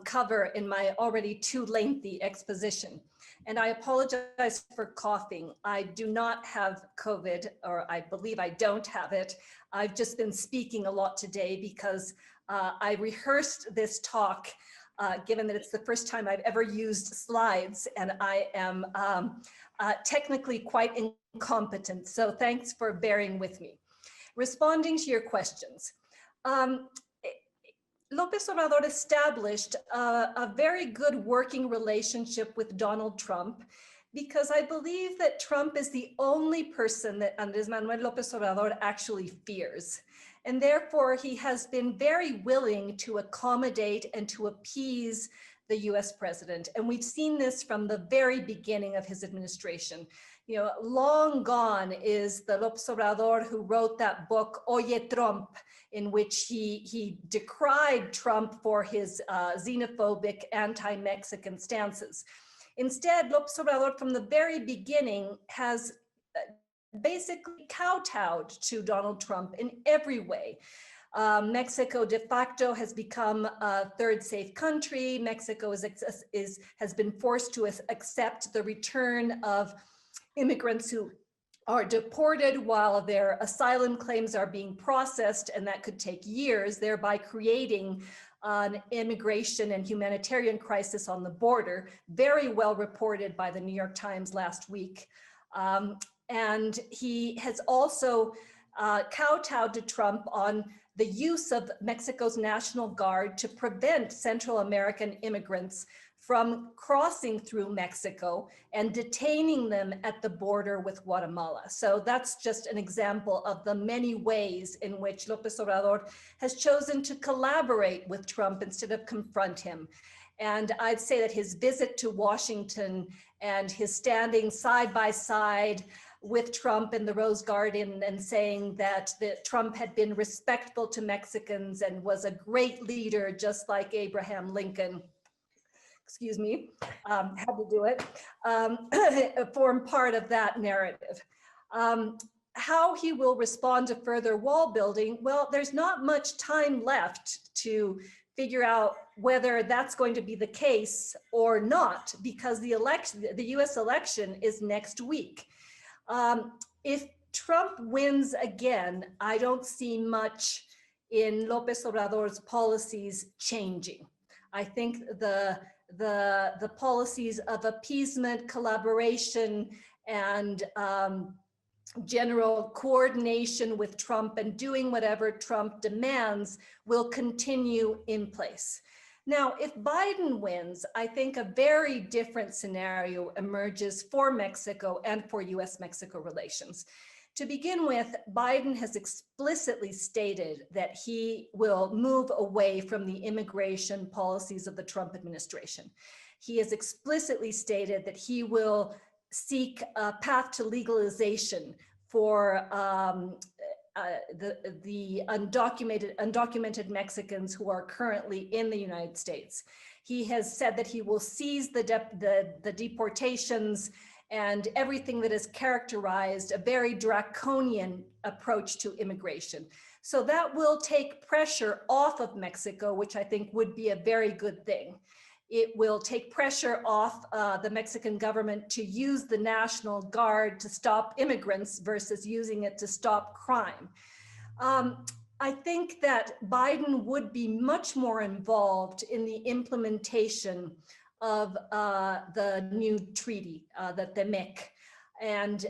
cover in my already too lengthy exposition. And I apologize for coughing. I do not have COVID, or I believe I don't have it. I've just been speaking a lot today because I rehearsed this talk, given that it's the first time I've ever used slides, and I am technically quite incompetent. So thanks for bearing with me. Responding to your questions. López Obrador established a very good working relationship with Donald Trump, because I believe that Trump is the only person that Andrés Manuel López Obrador actually fears. And therefore, he has been very willing to accommodate and to appease the US president. And we've seen this from the very beginning of his administration. You know, long gone is the López Obrador who wrote that book, Oye Trump, in which he decried Trump for his xenophobic, anti-Mexican stances. Instead, López Obrador from the very beginning has basically kowtowed to Donald Trump in every way. Mexico de facto has become a third safe country. Mexico has been forced to accept the return of immigrants who are deported while their asylum claims are being processed, and that could take years, thereby creating an immigration and humanitarian crisis on the border, very well reported by the New York Times last week. And he has also kowtowed to Trump on the use of Mexico's National Guard to prevent Central American immigrants from crossing through Mexico and detaining them at the border with Guatemala. So that's just an example of the many ways in which López Obrador has chosen to collaborate with Trump instead of confront him. And I'd say that his visit to Washington and his standing side by side with Trump in the Rose Garden and saying that Trump had been respectful to Mexicans and was a great leader, just like Abraham Lincoln, excuse me, had to do it, form part of that narrative. How he will respond to further wall building, well, there's not much time left to figure out whether that's going to be the case or not, because the US election is next week. If Trump wins again, I don't see much in López Obrador's policies changing. I think the policies of appeasement, collaboration, and general coordination with Trump and doing whatever Trump demands will continue in place. Now, if Biden wins, I think a very different scenario emerges for Mexico and for U.S. Mexico relations. To begin with, Biden has explicitly stated that he will move away from the immigration policies of the Trump administration. He has explicitly stated that he will seek a path to legalization for the undocumented Mexicans who are currently in the United States. He has said that he will seize the deportations and everything that has characterized a very draconian approach to immigration. So that will take pressure off of Mexico, which I think would be a very good thing. It will take pressure off the Mexican government to use the National Guard to stop immigrants versus using it to stop crime. I think that Biden would be much more involved in the implementation of the new treaty, the TEMEC, and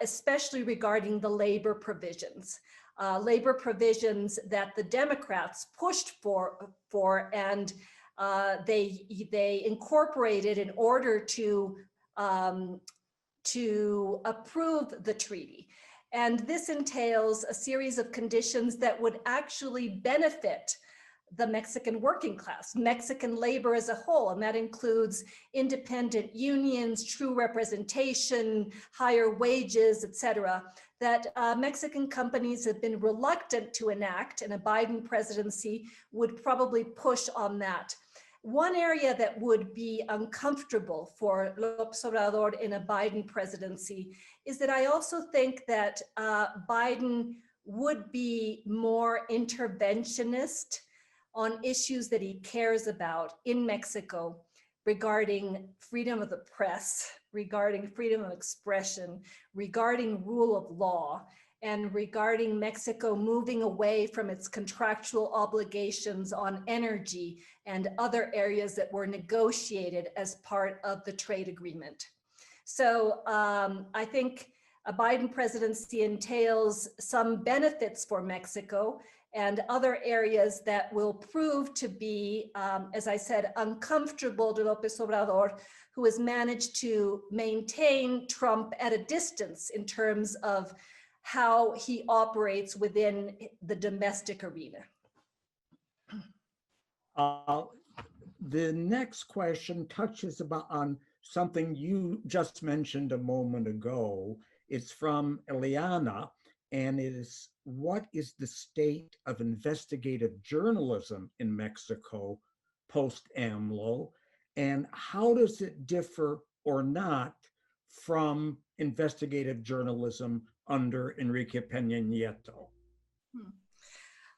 especially regarding the labor provisions that the Democrats pushed for and they incorporated in order to approve the treaty. And this entails a series of conditions that would actually benefit the Mexican working class, Mexican labor as a whole, and that includes independent unions, true representation, higher wages, et cetera, that Mexican companies have been reluctant to enact, and a Biden presidency would probably push on that. One area that would be uncomfortable for López Obrador in a Biden presidency is that I also think that Biden would be more interventionist on issues that he cares about in Mexico regarding freedom of the press, regarding freedom of expression, regarding rule of law, and regarding Mexico moving away from its contractual obligations on energy and other areas that were negotiated as part of the trade agreement. So I think a Biden presidency entails some benefits for Mexico and other areas that will prove to be, as I said, uncomfortable to López Obrador, who has managed to maintain Trump at a distance in terms of how he operates within the domestic arena. The next question touches on something you just mentioned a moment ago. It's from Eliana, and it is, what is the state of investigative journalism in Mexico post-AMLO, and how does it differ or not from investigative journalism under Enrique Peña Nieto?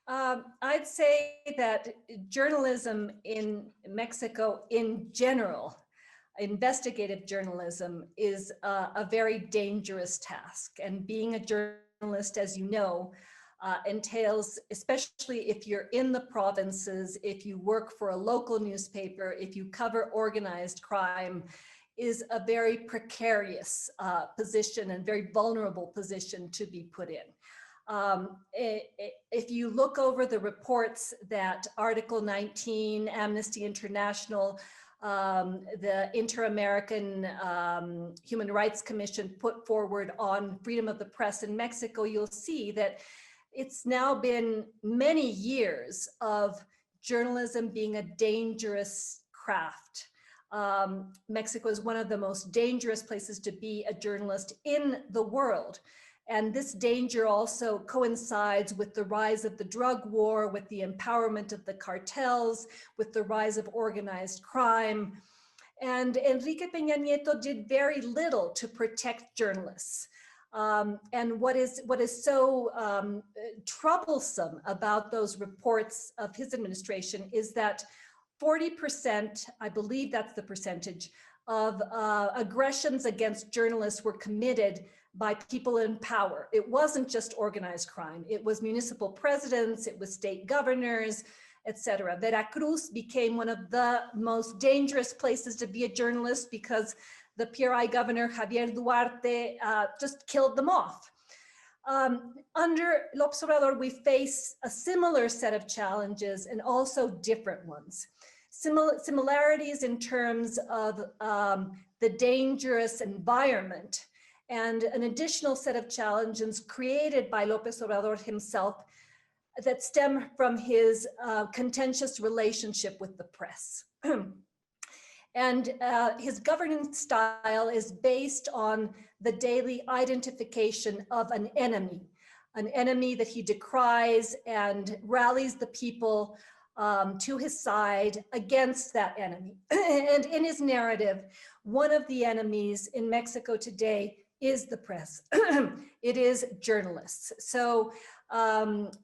I'd say that journalism in Mexico in general, investigative journalism, is a very dangerous task. And being a journalist, as you know, entails, especially if you're in the provinces, if you work for a local newspaper, if you cover organized crime, is a very precarious position and very vulnerable position to be put in. If you look over the reports that Article 19, Amnesty International, the Inter-American Human Rights Commission put forward on freedom of the press in Mexico, you'll see that it's now been many years of journalism being a dangerous craft. Mexico is one of the most dangerous places to be a journalist in the world. And this danger also coincides with the rise of the drug war, with the empowerment of the cartels, with the rise of organized crime. And Enrique Peña Nieto did very little to protect journalists. And what is so troublesome about those reports of his administration is that 40%, I believe that's the percentage, of aggressions against journalists were committed by people in power. It wasn't just organized crime. It was municipal presidents, it was state governors, etc. Veracruz became one of the most dangerous places to be a journalist because the PRI governor, Javier Duarte, just killed them off. Under López Obrador, we face a similar set of challenges and also different ones. Similarities in terms of the dangerous environment, and an additional set of challenges created by López Obrador himself that stem from his contentious relationship with the press. And his governing style is based on the daily identification of an enemy that he decries and rallies the people to his side against that enemy. And in his narrative, one of the enemies in Mexico today is the press. It is journalists. So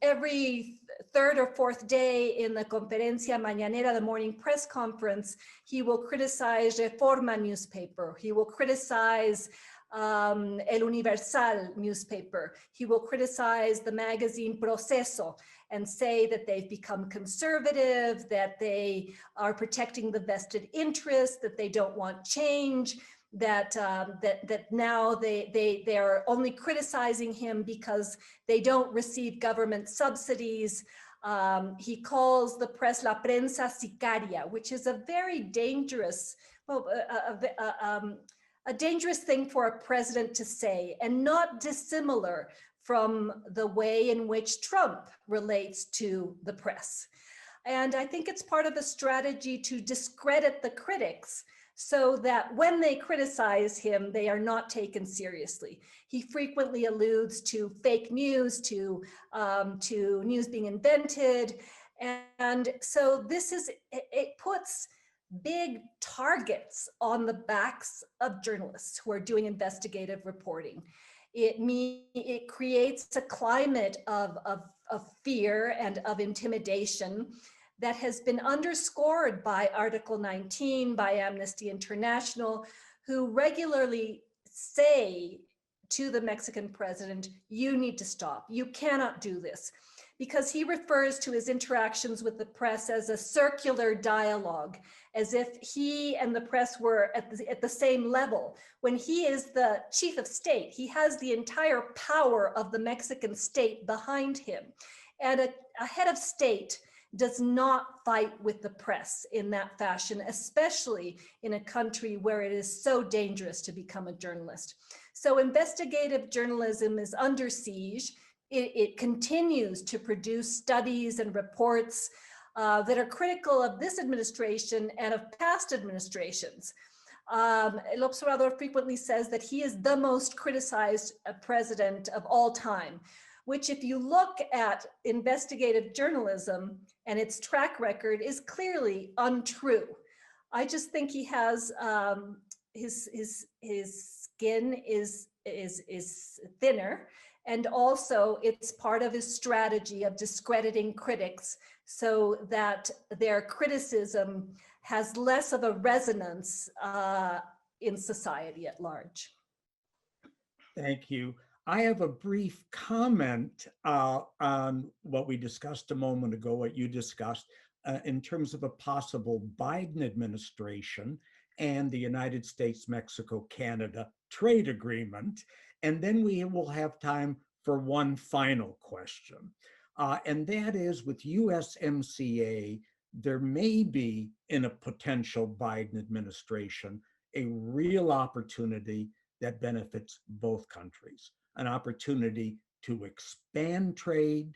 every third or fourth day in the Conferencia Mañanera, the morning press conference, he will criticize Reforma newspaper. He will criticize El Universal newspaper. He will criticize the magazine Proceso and say that they've become conservative, that they are protecting the vested interests, that they don't want change, that now they are only criticizing him because they don't receive government subsidies. He calls the press la prensa sicaria, which is a very dangerous, a dangerous thing for a president to say, and not dissimilar from the way in which Trump relates to the press. And I think it's part of a strategy to discredit the critics so that when they criticize him, they are not taken seriously. He frequently alludes to fake news, to news being invented. And so it puts big targets on the backs of journalists who are doing investigative reporting. It creates a climate of fear and of intimidation that has been underscored by Article 19, by Amnesty International, who regularly say to the Mexican president, you need to stop, you cannot do this, because he refers to his interactions with the press as a circular dialogue, as if he and the press were at the same level. When he is the chief of state, he has the entire power of the Mexican state behind him. And a head of state does not fight with the press in that fashion, especially in a country where it is so dangerous to become a journalist. So investigative journalism is under siege. It continues to produce studies and reports that are critical of this administration and of past administrations. López Obrador frequently says that he is the most criticized president of all time, which, if you look at investigative journalism and its track record, is clearly untrue. I just think he has his skin is thinner, and also it's part of his strategy of discrediting critics so that their criticism has less of a resonance in society at large. Thank you. I have a brief comment on what we discussed a moment ago, what you discussed, in terms of a possible Biden administration and the United States, Mexico, Canada trade agreement. And then we will have time for one final question. And that is, with USMCA, there may be, in a potential Biden administration, a real opportunity that benefits both countries. An opportunity to expand trade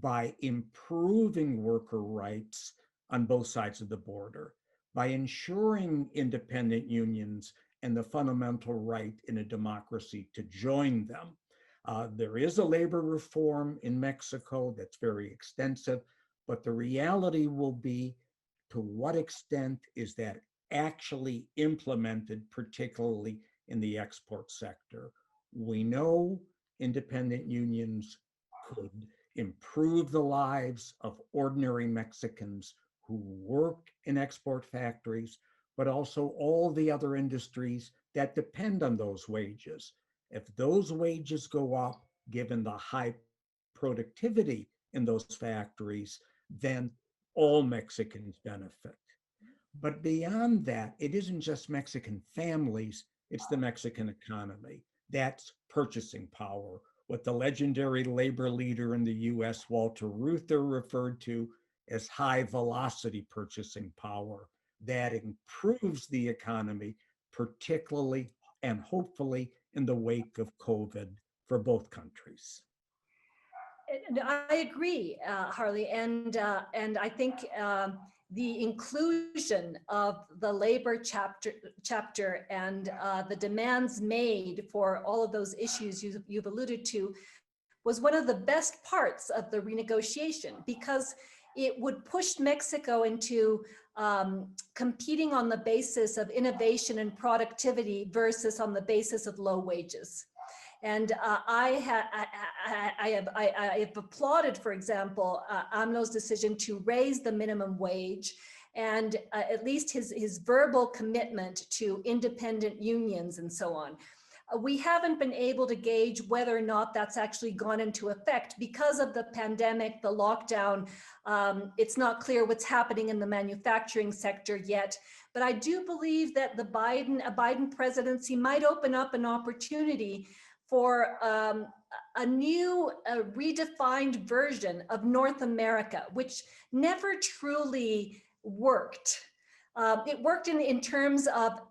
by improving worker rights on both sides of the border, by ensuring independent unions and the fundamental right in a democracy to join them. There is a labor reform in Mexico that's very extensive, but the reality will be, to what extent is that actually implemented, particularly in the export sector? We know independent unions could improve the lives of ordinary Mexicans who work in export factories, but also all the other industries that depend on those wages. If those wages go up, given the high productivity in those factories, then all Mexicans benefit. But beyond that, it isn't just Mexican families, it's the Mexican economy. That's purchasing power, what the legendary labor leader in the US, Walter Reuther, referred to as high velocity purchasing power that improves the economy, particularly and hopefully in the wake of COVID for both countries. I agree, Harley, and I think the inclusion of the labor chapter and the demands made for all of those issues you've alluded to was one of the best parts of the renegotiation, because it would push Mexico into competing on the basis of innovation and productivity versus on the basis of low wages. And I have applauded, for example, AMLO's decision to raise the minimum wage, and at least his verbal commitment to independent unions and so on. We haven't been able to gauge whether or not that's actually gone into effect because of the pandemic, the lockdown. It's not clear what's happening in the manufacturing sector yet, but I do believe that a Biden presidency might open up an opportunity for a new redefined version of North America, which never truly worked. It worked in terms of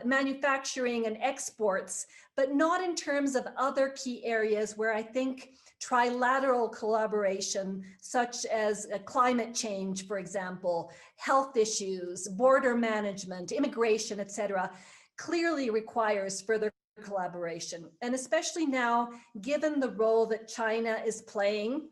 manufacturing and exports, but not in terms of other key areas where I think trilateral collaboration, such as climate change, for example, health issues, border management, immigration, et cetera, clearly requires further collaboration. And especially now, given the role that China is playing,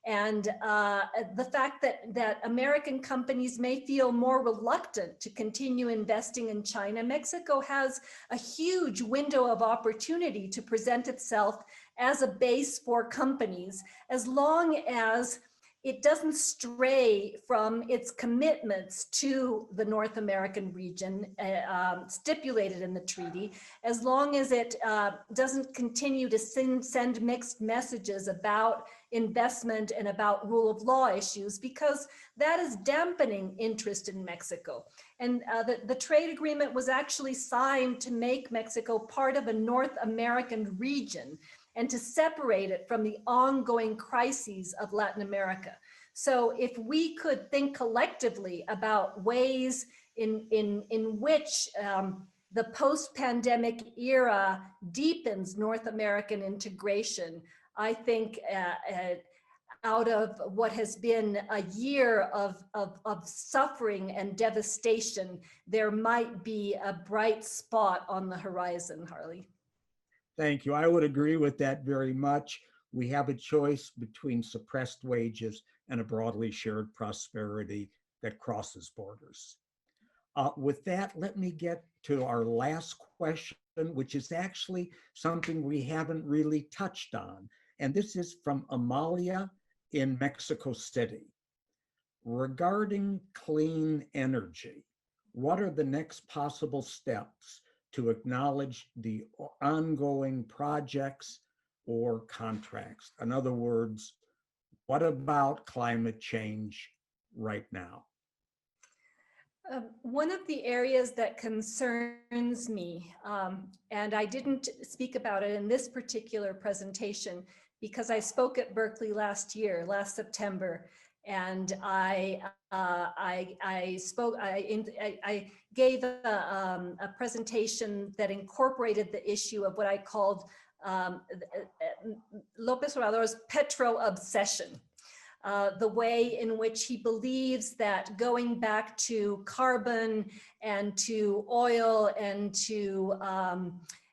and the fact that American companies may feel more reluctant to continue investing in China, Mexico has a huge window of opportunity to present itself as a base for companies, as long as it doesn't stray from its commitments to the North American region stipulated in the treaty, as long as it doesn't continue to send mixed messages about investment and about rule of law issues, because that is dampening interest in Mexico. And the trade agreement was actually signed to make Mexico part of a North American region and to separate it from the ongoing crises of Latin America. So if we could think collectively about ways in which the post-pandemic era deepens North American integration, I think out of what has been a year of suffering and devastation, there might be a bright spot on the horizon, Harley. Thank you. I would agree with that very much. We have a choice between suppressed wages and a broadly shared prosperity that crosses borders. With that, let me get to our last question, which is actually something we haven't really touched on. And this is from Amalia in Mexico City. Regarding clean energy, what are the next possible steps to acknowledge the ongoing projects or contracts? In other words, what about climate change right now? One of the areas that concerns me, and I didn't speak about it in this particular presentation because I spoke at Berkeley last September, and I gave a presentation that incorporated the issue of what I called López Obrador's petro obsession. The way in which he believes that going back to carbon and to oil and to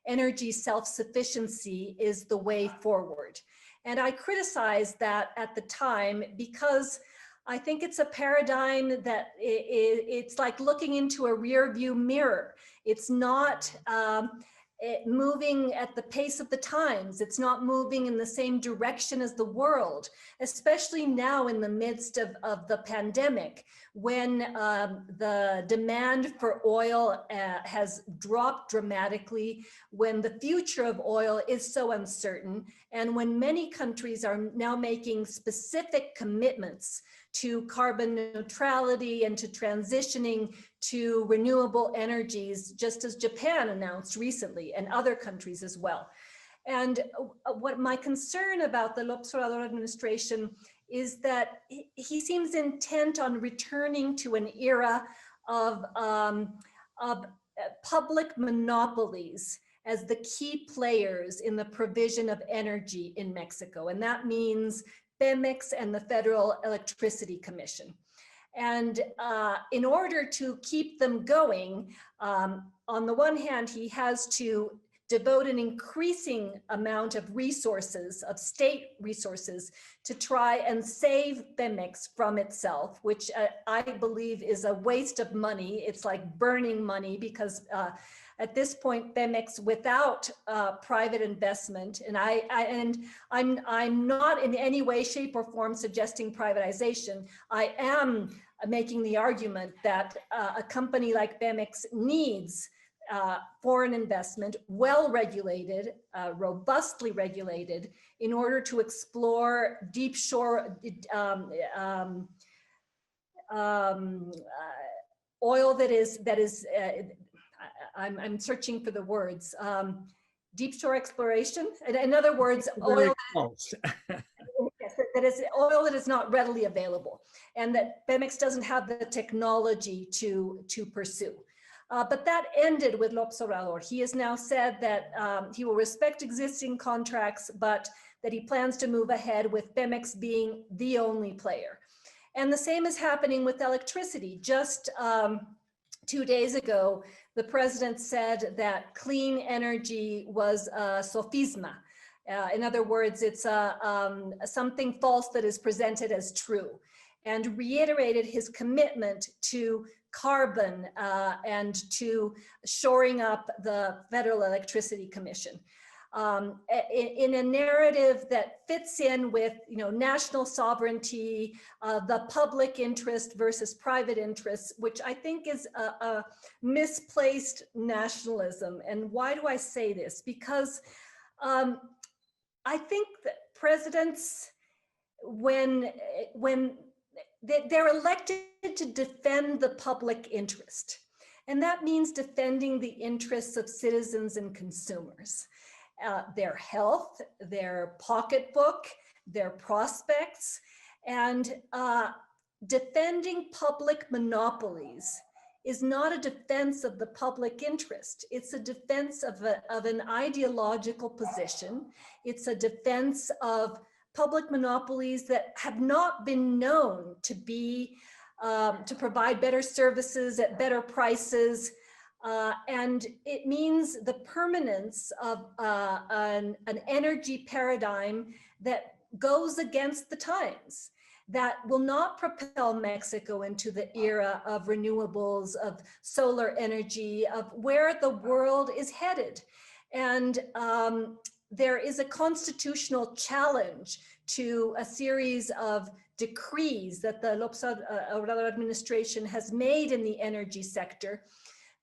energy self-sufficiency is the way forward. And I criticized that at the time because I think it's a paradigm that it's like looking into a rear view mirror. It's not moving at the pace of the times. It's not moving in the same direction as the world, especially now in the midst of the pandemic, when the demand for oil has dropped dramatically, when the future of oil is so uncertain, and when many countries are now making specific commitments to carbon neutrality and to transitioning to renewable energies, just as Japan announced recently, and other countries as well. And what my concern about the López Obrador administration is that he seems intent on returning to an era of public monopolies as the key players in the provision of energy in Mexico. And that means Pemex and the Federal Electricity Commission. And in order to keep them going, on the one hand, he has to devote an increasing amount of resources, of state resources, to try and save Pemex from itself, which I believe is a waste of money. It's like burning money, because at this point, Pemex, without private investment, and I'm not in any way, shape, or form suggesting privatization. I am making the argument that a company like Pemex needs foreign investment, well-regulated, robustly regulated, in order to explore deep shore oil that is I'm searching for the words, deep shore exploration. In other words, oil that is oil that is not readily available, and that Pemex doesn't have the technology to pursue. But that ended with López Obrador. He has now said that he will respect existing contracts, but that he plans to move ahead with Pemex being the only player. And the same is happening with electricity. Just 2 days ago, the president said that clean energy was a sophisma. In other words, it's something false that is presented as true, and reiterated his commitment to carbon and to shoring up the Federal Electricity Commission. In a narrative that fits in with, national sovereignty, the public interest versus private interests, which I think is a misplaced nationalism. And why do I say this? Because I think that presidents, when they're elected to defend the public interest, and that means defending the interests of citizens and consumers. Their health, their pocketbook, their prospects, and defending public monopolies is not a defense of the public interest. It's a defense of an ideological position. It's a defense of public monopolies that have not been known to be to provide better services at better prices. And it means the permanence of an energy paradigm that goes against the times, that will not propel Mexico into the era of renewables, of solar energy, of where the world is headed. And there is a constitutional challenge to a series of decrees that the López Obrador administration has made in the energy sector,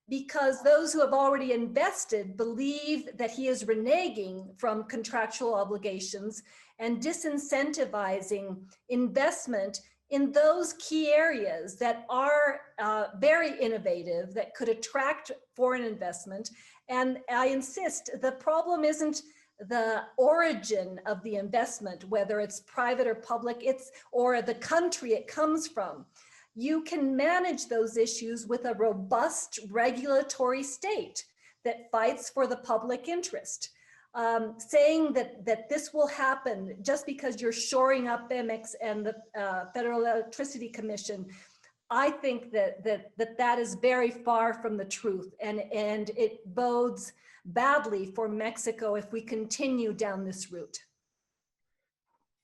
because those who have already invested believe that he is reneging from contractual obligations and disincentivizing investment in those key areas that are very innovative, that could attract foreign investment. And I insist, the problem isn't the origin of the investment, whether it's private or public, or the country it comes from. You can manage those issues with a robust regulatory state that fights for the public interest. Saying that this will happen just because you're shoring up Pemex and the Federal Electricity Commission, I think that is very far from the truth, and it bodes badly for Mexico if we continue down this route.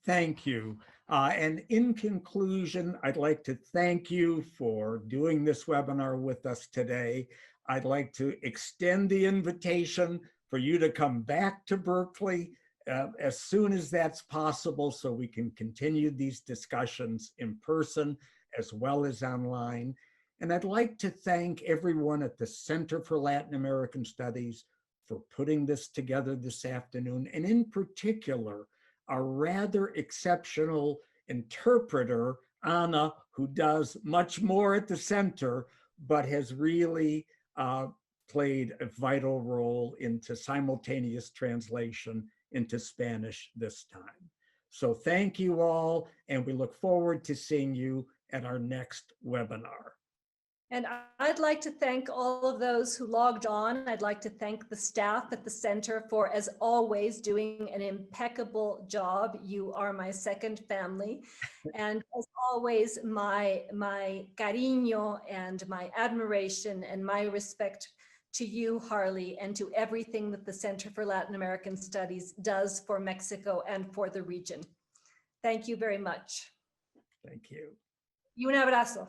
Thank you. And in conclusion, I'd like to thank you for doing this webinar with us today. I'd like to extend the invitation for for you to come back to Berkeley as soon as that's possible so we can continue these discussions in person as well as online. And I'd like to thank everyone at the Center for Latin American Studies for putting this together this afternoon, and in particular, our rather exceptional interpreter, Anna, who does much more at the center, but has really played a vital role into simultaneous translation into Spanish this time. So thank you all, and we look forward to seeing you at our next webinar. And I'd like to thank all of those who logged on. I'd like to thank the staff at the center for, as always, doing an impeccable job. You are my second family. And as always, my cariño and my admiration and my respect to you, Harley, and to everything that the Center for Latin American Studies does for Mexico and for the region. Thank you very much. Thank you. Y un abrazo.